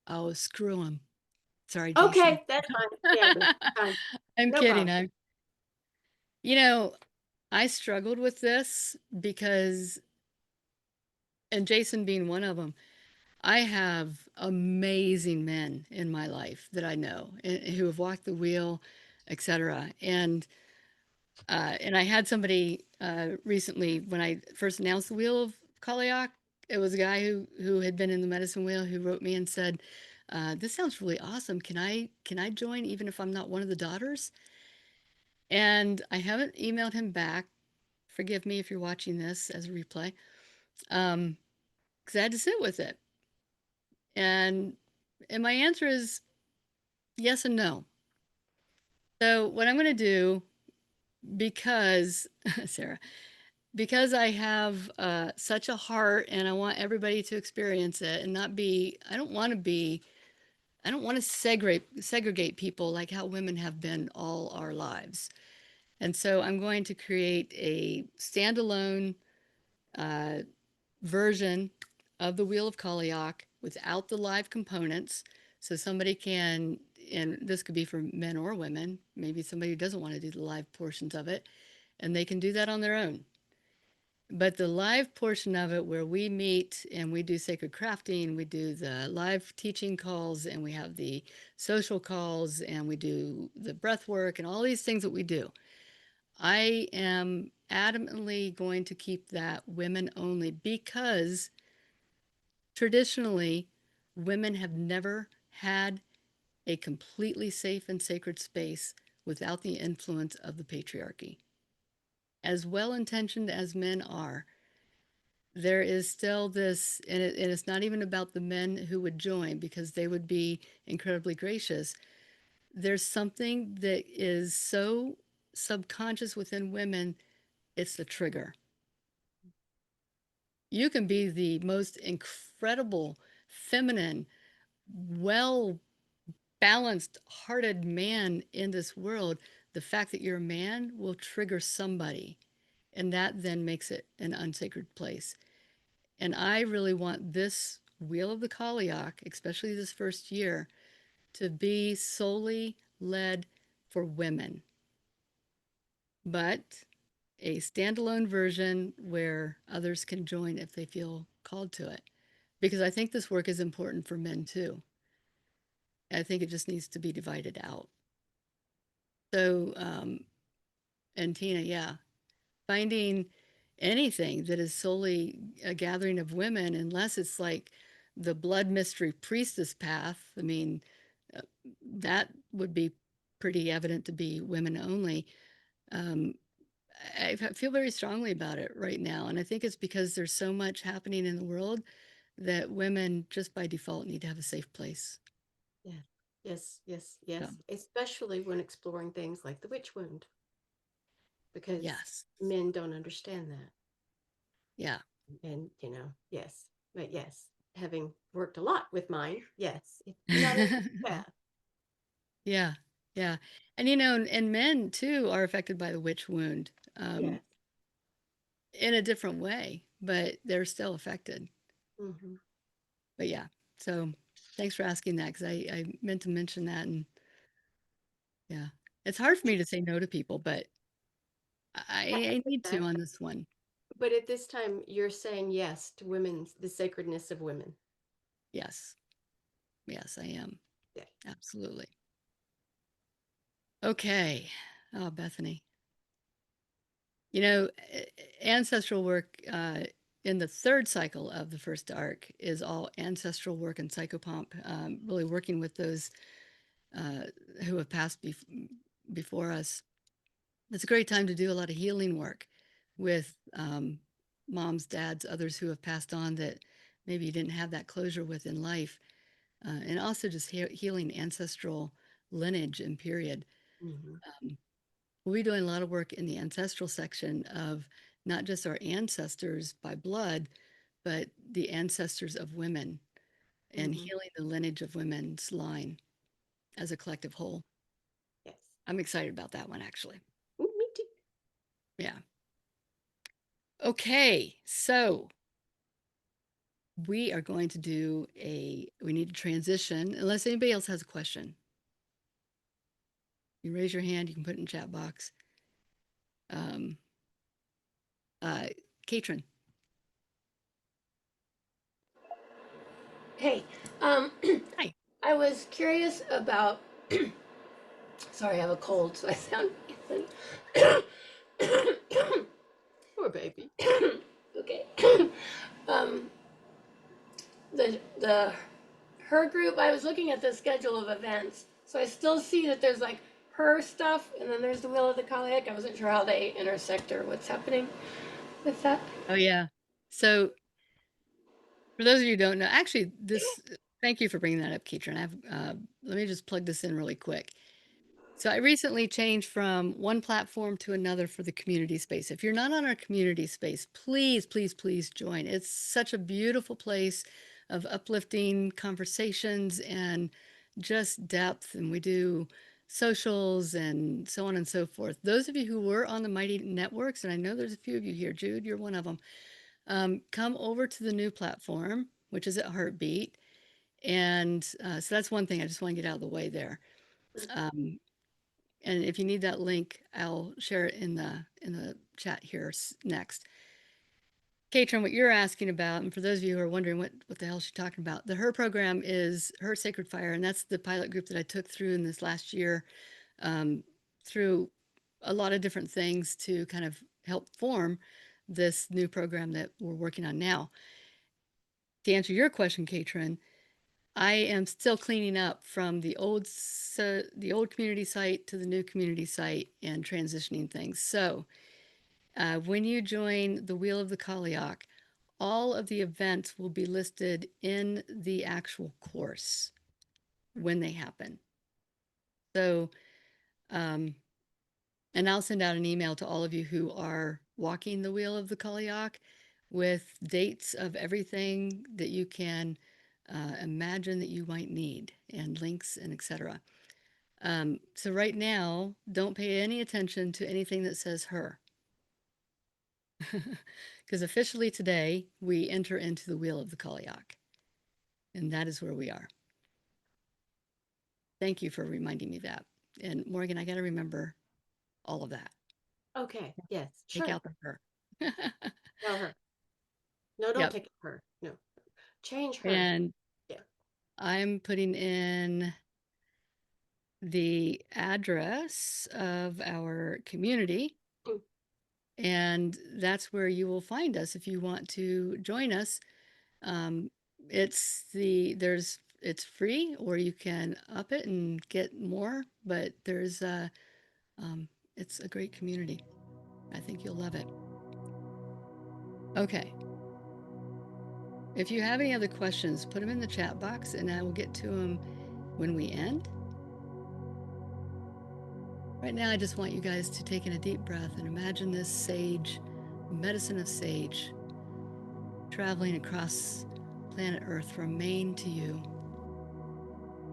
Oh, screw him. Sorry, Jason. Okay, that's fine. Yeah, no, fine. I'm No kidding. problem. You know, I struggled with this because, and Jason being one of them, I have amazing men in my life that I know who have walked the wheel, etc. And I had somebody recently when I first announced the wheel of Cailleach. It was a guy who had been in the medicine wheel who wrote me and said, "This sounds really awesome. Can I join even if I'm not one of the daughters?" And I haven't emailed him back. Forgive me if you're watching this as a replay, because I had to sit with it. And and my answer is yes and no. So what I'm going to do, because Sarah, because I have such a heart and I want everybody to experience it and not be, I don't want to segregate people like how women have been all our lives. And so I'm going to create a standalone uh, version of the Wheel of Cailleach without the live components. So somebody can, and this could be for men or women, maybe somebody who doesn't want to do the live portions of it, and they can do that on their own. But the live portion of it, where we meet and we do sacred crafting, we do the live teaching calls, and we have the social calls, and we do the breath work, and all these things that we do. I am adamantly going to keep that women only because traditionally, women have never had a completely safe and sacred space without the influence of the patriarchy. As well intentioned as men are, there is still this, and it's not even about the men who would join because they would be incredibly gracious. There's something that is so subconscious within women, it's the trigger. You can be the most incredible, feminine, well balanced hearted man in this world. The fact that you're a man will trigger somebody, and that then makes it an unsacred place. And I really want this Wheel of the Cailleach, especially this first year, to be solely led for women, but a standalone version where others can join if they feel called to it. Because I think this work is important for men too. I think it just needs to be divided out. So, and Tina, yeah, finding anything that is solely a gathering of women, unless it's like the blood mystery priestess path, I mean, uh, that would be pretty evident to be women only. Um, I feel very strongly about it right now. And I think it's because there's so much happening in the world that women just by default need to have a safe place. Yeah. Yes, yes, So, yes. Especially when exploring things like the witch wound, because yes. men don't understand that. Yeah. And, yes. But yes, having worked a lot with mine, yes, it's not a path. Yeah. Yeah. And, and men too are affected by the witch wound Yes. in a different way, but they're still affected. Hmm. But yeah. So thanks for asking that because I meant to mention that. And yeah, it's hard for me to say no to people, but I With need to that. on this one. But at this time, you're saying yes to women's, the sacredness of women. Yes. Yes, I am. Yeah. Absolutely. Okay. Oh, Bethany. Ancestral work in the third cycle of the first arc is all ancestral work and psychopomp, really working with those uh, who have passed before us. It's a great time to do a lot of healing work with moms, dads, others who have passed on that maybe you didn't have that closure with in life, and also just healing ancestral lineage and period. Hmm. Um, we'll be doing a lot of work in the ancestral section of not just our ancestors by blood, but the ancestors of women and Hmm. healing the lineage of women's line as a collective whole. Yes. I'm excited about that one, actually. Ooh, me too. Yeah. Okay. So we are going to we need to transition unless anybody else has a question. You raise your hand, you can put it in chat box. Um, uh, Katrin. Hey, Hi. I was curious about. Sorry, I have a cold, so I sound. Poor baby. Okay. um, the her group. I was looking at the schedule of events, so I still see that there's like her stuff, and then there's the Will of the Cailleach. I wasn't sure how they intersect or what's happening with that. Oh, yeah. So for those of you who don't know, actually, thank you for bringing that up, Keatron. Let me just plug this in really quick. So I recently changed from one platform to another for the community space. If you're not on our community space, please, please, please join. It's such a beautiful place of uplifting conversations and just depth. And we do socials and so on and so forth. Those of you who were on the Mighty Networks, and I know there's a few of you here, Jude, you're one of them, come over to the new platform, which is at Heartbeat. And so that's one thing I just want to get out of the way there. Um, and if you need that link, I'll share it in the chat here next. Katrin, what you're asking about, and for those of you who are wondering what the hell she's talking about, her program is Her Sacred Fire, and that's the pilot group that I took through in this last year, through a lot of different things to kind of help form this new program that we're working on now. To answer your question, Katrin, I am still cleaning up from the old community site to the new community site and transitioning things. So when you join the Wheel of the Cailleach, all of the events will be listed in the actual course when they happen. So, and I'll send out an email to all of you who are walking the Wheel of the Cailleach with dates of everything that you can imagine that you might need and links and etc. So right now, don't pay any attention to anything that says her. Because officially today, we enter into the Wheel of the Cailleach. And that is where we are. Thank you for reminding me that. And Morgan, I got to remember all of that. Okay. Yes. Take Sure. out the her. Tell her. No, don't Yep. take her. No. Change her. And Yeah. I'm putting in the address of our community. Mm. And that's where you will find us if you want to join us. It's free, or you can up it and get more, but it's a great community. I think you'll love it. Okay. If you have any other questions, put them in the chat box and I will get to them when we end. Right now, I just want you guys to take in a deep breath and imagine this sage, medicine of sage, traveling across planet Earth from Maine to you.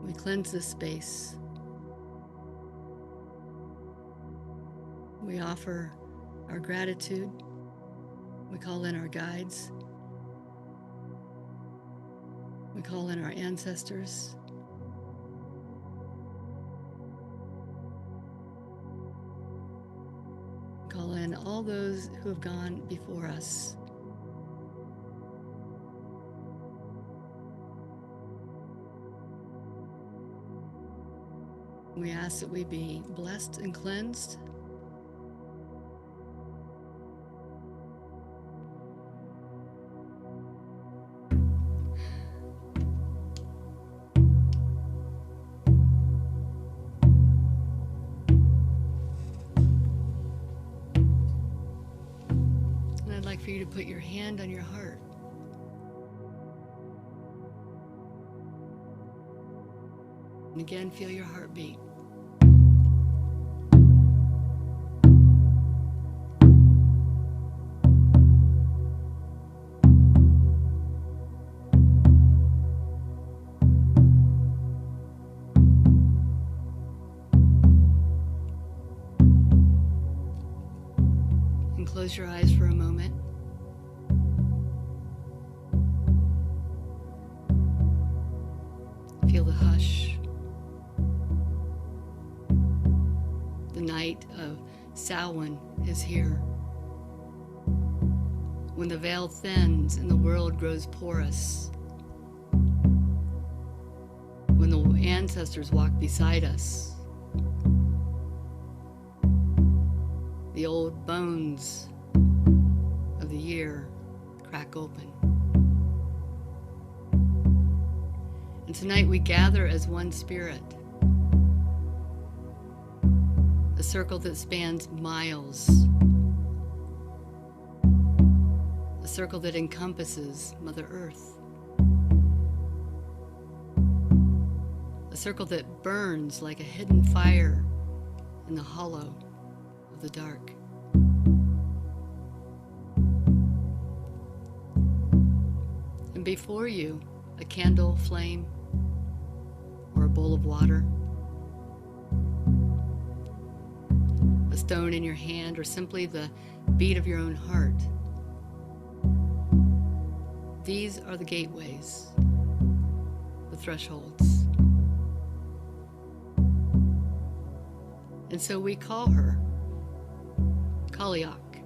We cleanse this space. We offer our gratitude. We call in our guides. We call in our ancestors. We call in all those who have gone before us. We ask that we be blessed and cleansed. And I'd like for you to put your hand on your heart. And again, feel your heartbeat. And close your eyes for a moment. Feel the hush. The night of Samhain is here. When the veil thins and the world grows porous. When the ancestors walk beside us. The old bones of the year crack open. And tonight we gather as one spirit. A circle that spans miles. A circle that encompasses Mother Earth. A circle that burns like a hidden fire in the hollow of the dark. And before you, a candle flame or a bowl of water, a stone in your hand, or simply the beat of your own heart. These are the gateways, the thresholds. And so we call her Cailleach,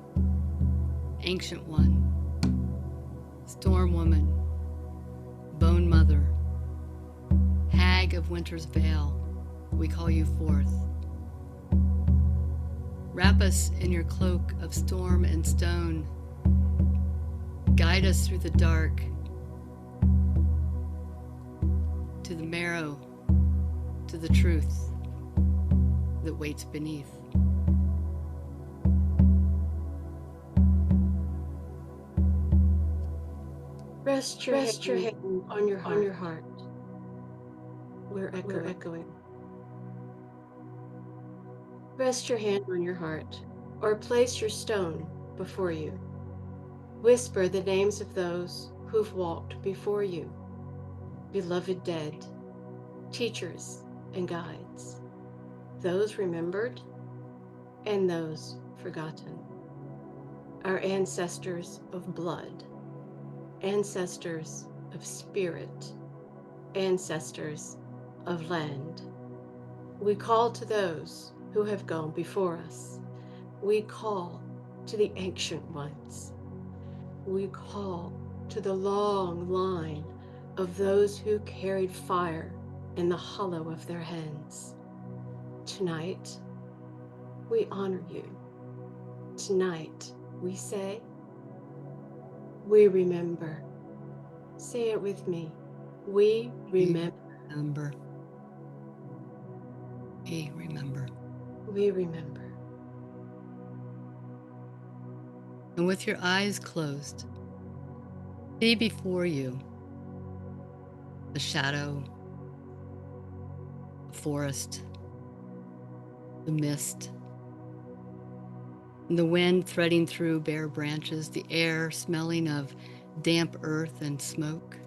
Ancient One, Storm Woman, Bone Mother, Hag of Winter's Veil. We call you forth. Wrap us in your cloak of storm and stone. Guide us through the dark to the marrow, to the truth that waits beneath. Rest your hand on your heart. We're echoing. Rest your hand on your heart, or place your stone before you. Whisper the names of those who've walked before you, beloved dead, teachers and guides, those remembered and those forgotten, our ancestors of blood, ancestors of spirit, ancestors of land. We call to those who have gone before us. We call to the ancient ones. We call to the long line of those who carried fire in the hollow of their hands. Tonight, we honor you. Tonight, we say, we remember. Say it with me. We remember. Remember. We remember. We remember. And with your eyes closed, see before you a shadow, a forest, the mist, and the wind threading through bare branches, the air smelling of damp earth and smoke.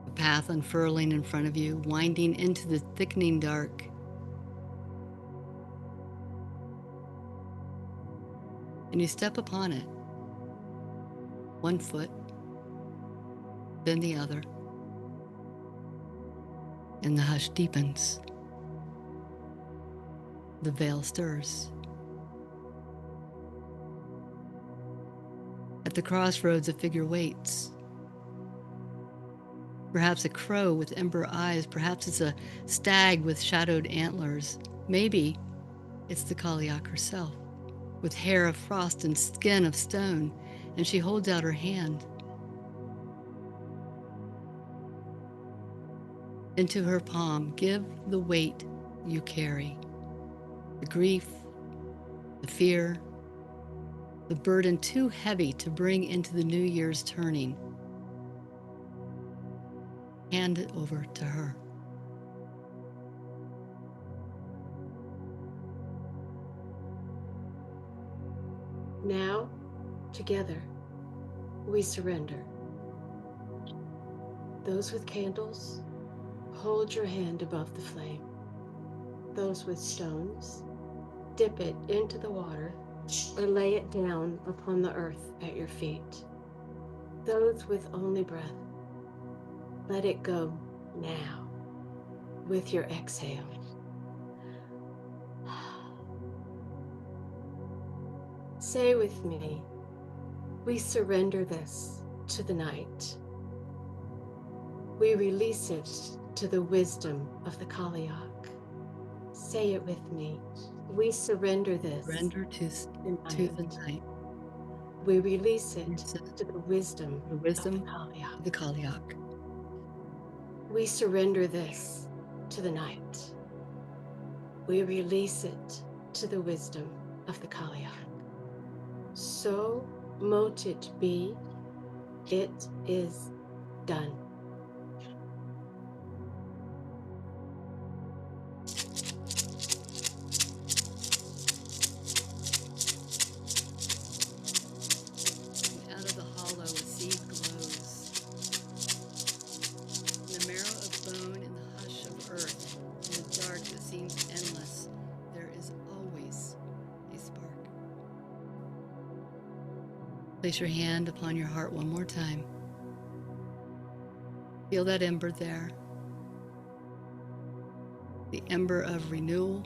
A path unfurling in front of you, winding into the thickening dark. And you step upon it, one foot, then the other, and the hush deepens. The veil stirs. At the crossroads, a figure waits. Perhaps a crow with ember eyes, perhaps it's a stag with shadowed antlers. Maybe it's the Cailleach herself, with hair of frost and skin of stone, and she holds out her hand. Into her palm, give the weight you carry, the grief, the fear, the burden too heavy to bring into the new year's turning. Hand it over to her. Now, together, we surrender. Those with candles, hold your hand above the flame. Those with stones, dip it into the water or lay it down upon the earth at your feet. Those with only breath, let it go now with your exhale. Say with me, we surrender this to the night. We release it to the wisdom of the Cailleach. Say it with me. We surrender this Surrender to the night. We release it to the wisdom The wisdom of of the Cailleach. We surrender this to the night. We release it to the wisdom of the Cailleach. So mote it be, it is done. Place your hand upon your heart one more time. Feel that ember there. The ember of renewal.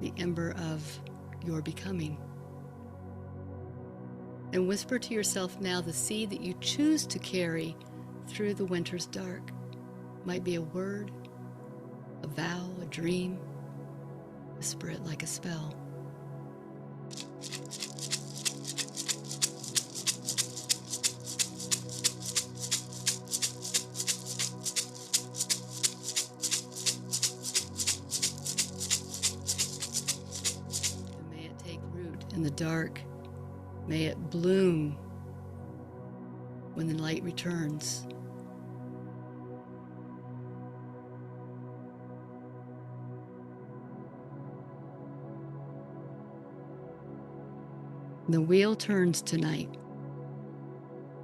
The ember of your becoming. And whisper to yourself now the seed that you choose to carry through the winter's dark. Might be a word, a vow, a dream. Whisper it like a spell. And may it take root in the dark. May it bloom when the light returns. The wheel turns tonight.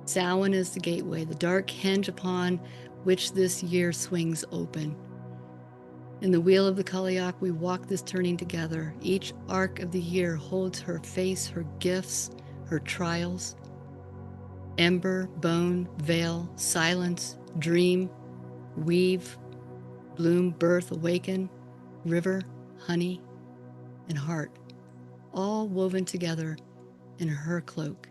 Samhain is the gateway, the dark hinge upon which this year swings open. In the wheel of the Cailleach, we walk this turning together. Each arc of the year holds her face, her gifts, her trials. Ember, bone, veil, silence, dream, weave, bloom, birth, awaken, river, honey, and heart, all woven together in her cloak.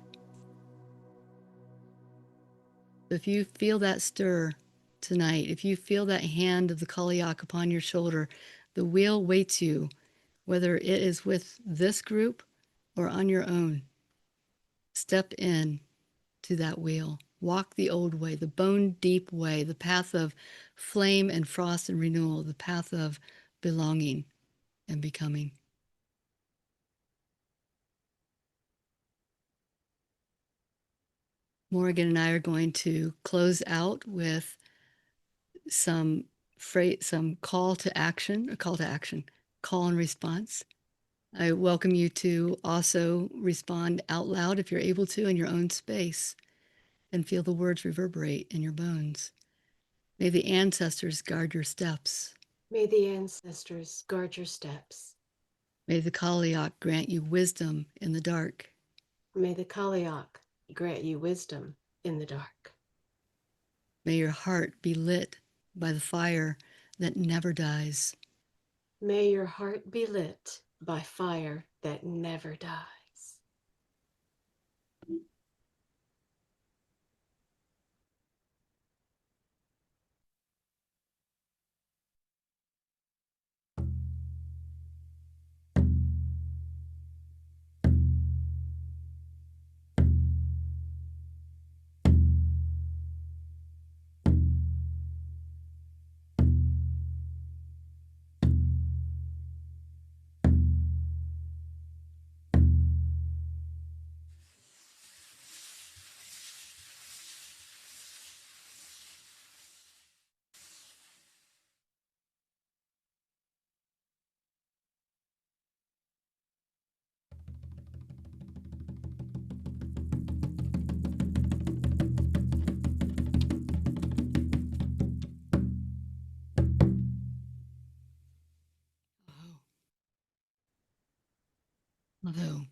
If you feel that stir tonight, if you feel that hand of the Cailleach upon your shoulder, the wheel waits you, whether it is with this group or on your own. Step in to that wheel. Walk the old way, the bone-deep way, the path of flame and frost and renewal, the path of belonging and becoming. Morgan and I are going to close out with some call to action, call and response. I welcome you to also respond out loud if you're able to in your own space and feel the words reverberate in your bones. May the ancestors guard your steps. May the ancestors guard your steps. May the Cailleach grant you wisdom in the dark. May the Cailleach grant you wisdom in the dark. May your heart be lit by the fire that never dies. May your heart be lit by fire that never dies. Although,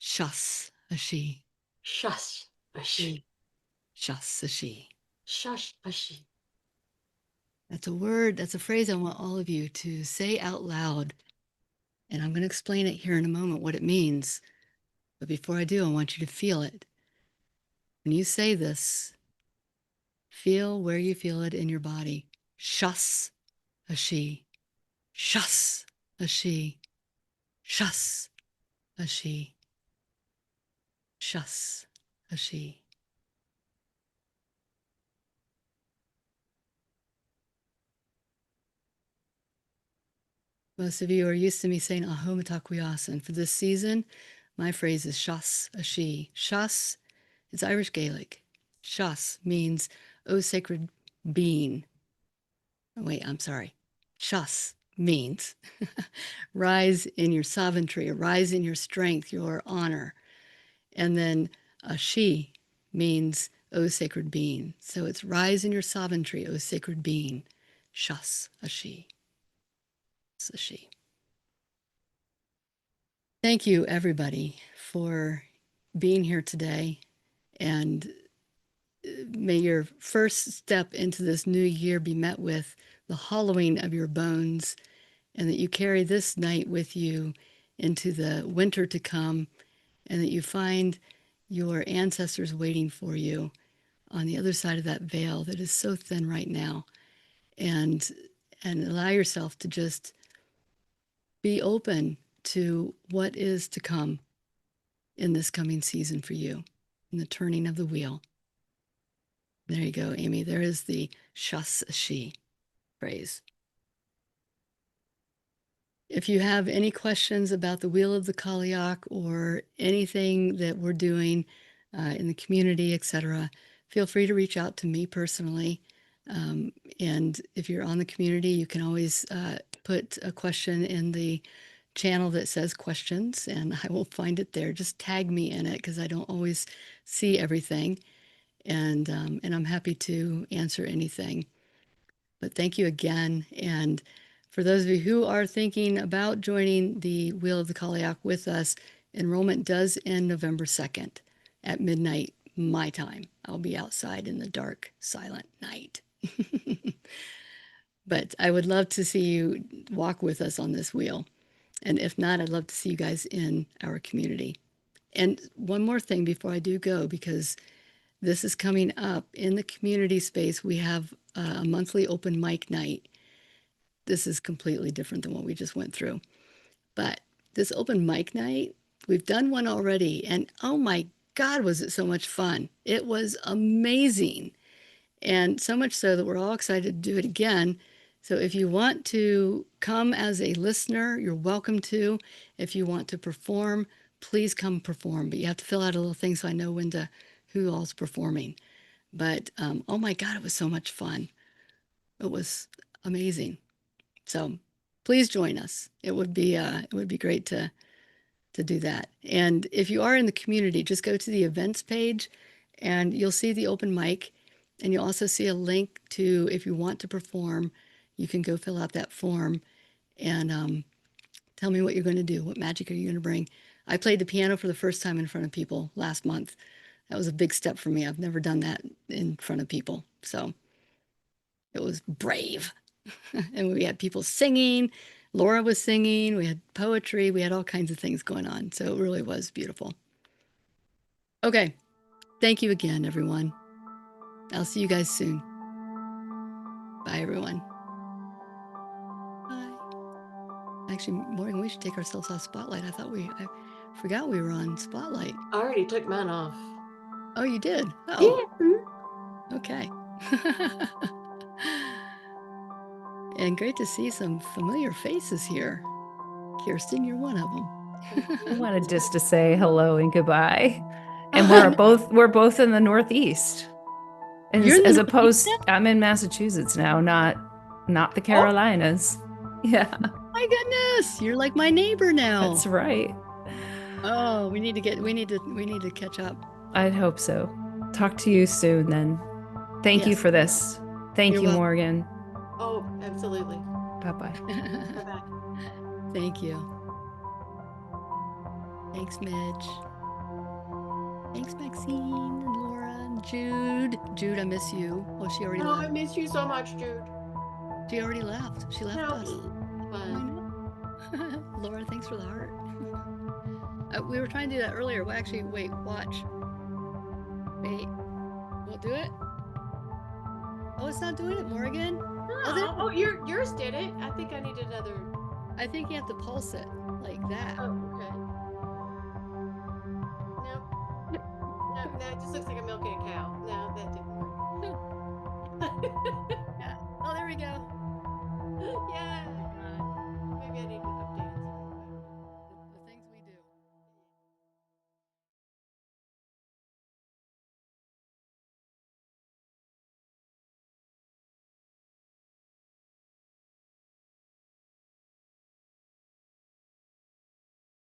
shas a she, Shush a she. shas a she. Shush a she. That's a word, that's a phrase I want all of you to say out loud. And I'm going to explain it here in a moment what it means. But before I do, I want you to feel it. When you say this, feel where you feel it in your body. Shas a she, shas a she, shas a she, shas a she. Most of you are used to me saying ahomatakuyasan. And for this season, my phrase is shas a she. Shas, it's Irish Gaelic. Shas means, oh sacred being. Oh, wait, I'm sorry. Shas means rise in your sovereignty, rise in your strength, your honor. And then a she means, O sacred being. So it's rise in your sovereignty, O sacred being. Shas a she. A she. Thank you, everybody, for being here today. And may your first step into this new year be met with the hollowing of your bones, and that you carry this night with you into the winter to come, and that you find your ancestors waiting for you on the other side of that veil that is so thin right now. And allow yourself to just be open to what is to come in this coming season for you, in the turning of the wheel. There you go, Amy. There is the she phrase. If you have any questions about the Wheel of the Cailleach or anything that we're doing in the community, etc., feel free to reach out to me personally. And if you're on the community, you can always put a question in the channel that says questions, and I will find it there. Just tag me in it because I don't always see everything, and I'm happy to answer anything. But thank you again. And for those of you who are thinking about joining the Wheel of the Cailleach with us, enrollment does end November 2nd at midnight, my time. I'll be outside in the dark, silent night. But I would love to see you walk with us on this wheel. And if not, I'd love to see you guys in our community. And one more thing before I do go, because this is coming up in the community space, we have a monthly open mic night. This is completely different than what we just went through. But this open mic night, we've done one already, and oh my God, was it so much fun. It was amazing. And so much so that we're all excited to do it again. So if you want to come as a listener, you're welcome to. If you want to perform, please come perform. But you have to fill out a little thing so I know who all's performing. But oh my God, it was so much fun. It was amazing. So please join us. It would be great to do that. And if you are in the community, just go to the events page and you'll see the open mic. And you'll also see a link to, if you want to perform, you can go fill out that form and tell me what you're going to do. What magic are you going to bring? I played the piano for the first time in front of people last month. That was a big step for me. I've never done that in front of people. So it was brave. And we had people singing. Laura was singing. We had poetry. We had all kinds of things going on. So it really was beautiful. Okay. Thank you again, everyone. I'll see you guys soon. Bye, everyone. Bye. Actually, Morgan, we should take ourselves off Spotlight. I forgot we were on Spotlight. I already took mine off. Oh, you did? Oh. Yeah. Okay. And great to see some familiar faces here. Kirsten, you're one of them. I wanted just to say hello and goodbye. And we're both in the Northeast. And You're in the as Northeast opposed, now? I'm in Massachusetts now, not the Carolinas. Yeah, My goodness, you're like my neighbor now. that's right. Oh, we need to catch up. I'd hope so. Talk to you soon then. Thank you Yes. for this. Thank You're you, welcome. Morgan. Oh, absolutely. Bye-bye. Bye-bye. Thank you. Thanks, Midge. Thanks, Maxine and Laura and Jude. Jude, I miss you. Oh, she already No, I left. miss you so much, Jude. She already left. She left us. Fun. Laura, thanks for the heart. We were trying to do that earlier. Well, actually, wait, watch. Wait. We'll do it? Oh, it's not doing it, Morgan. Oh, yours did it. I think I need another. I think you have to pulse it like that. Oh, okay. No, it just looks like I'm milking a cow. No, that didn't work. Yeah. Oh, there we go.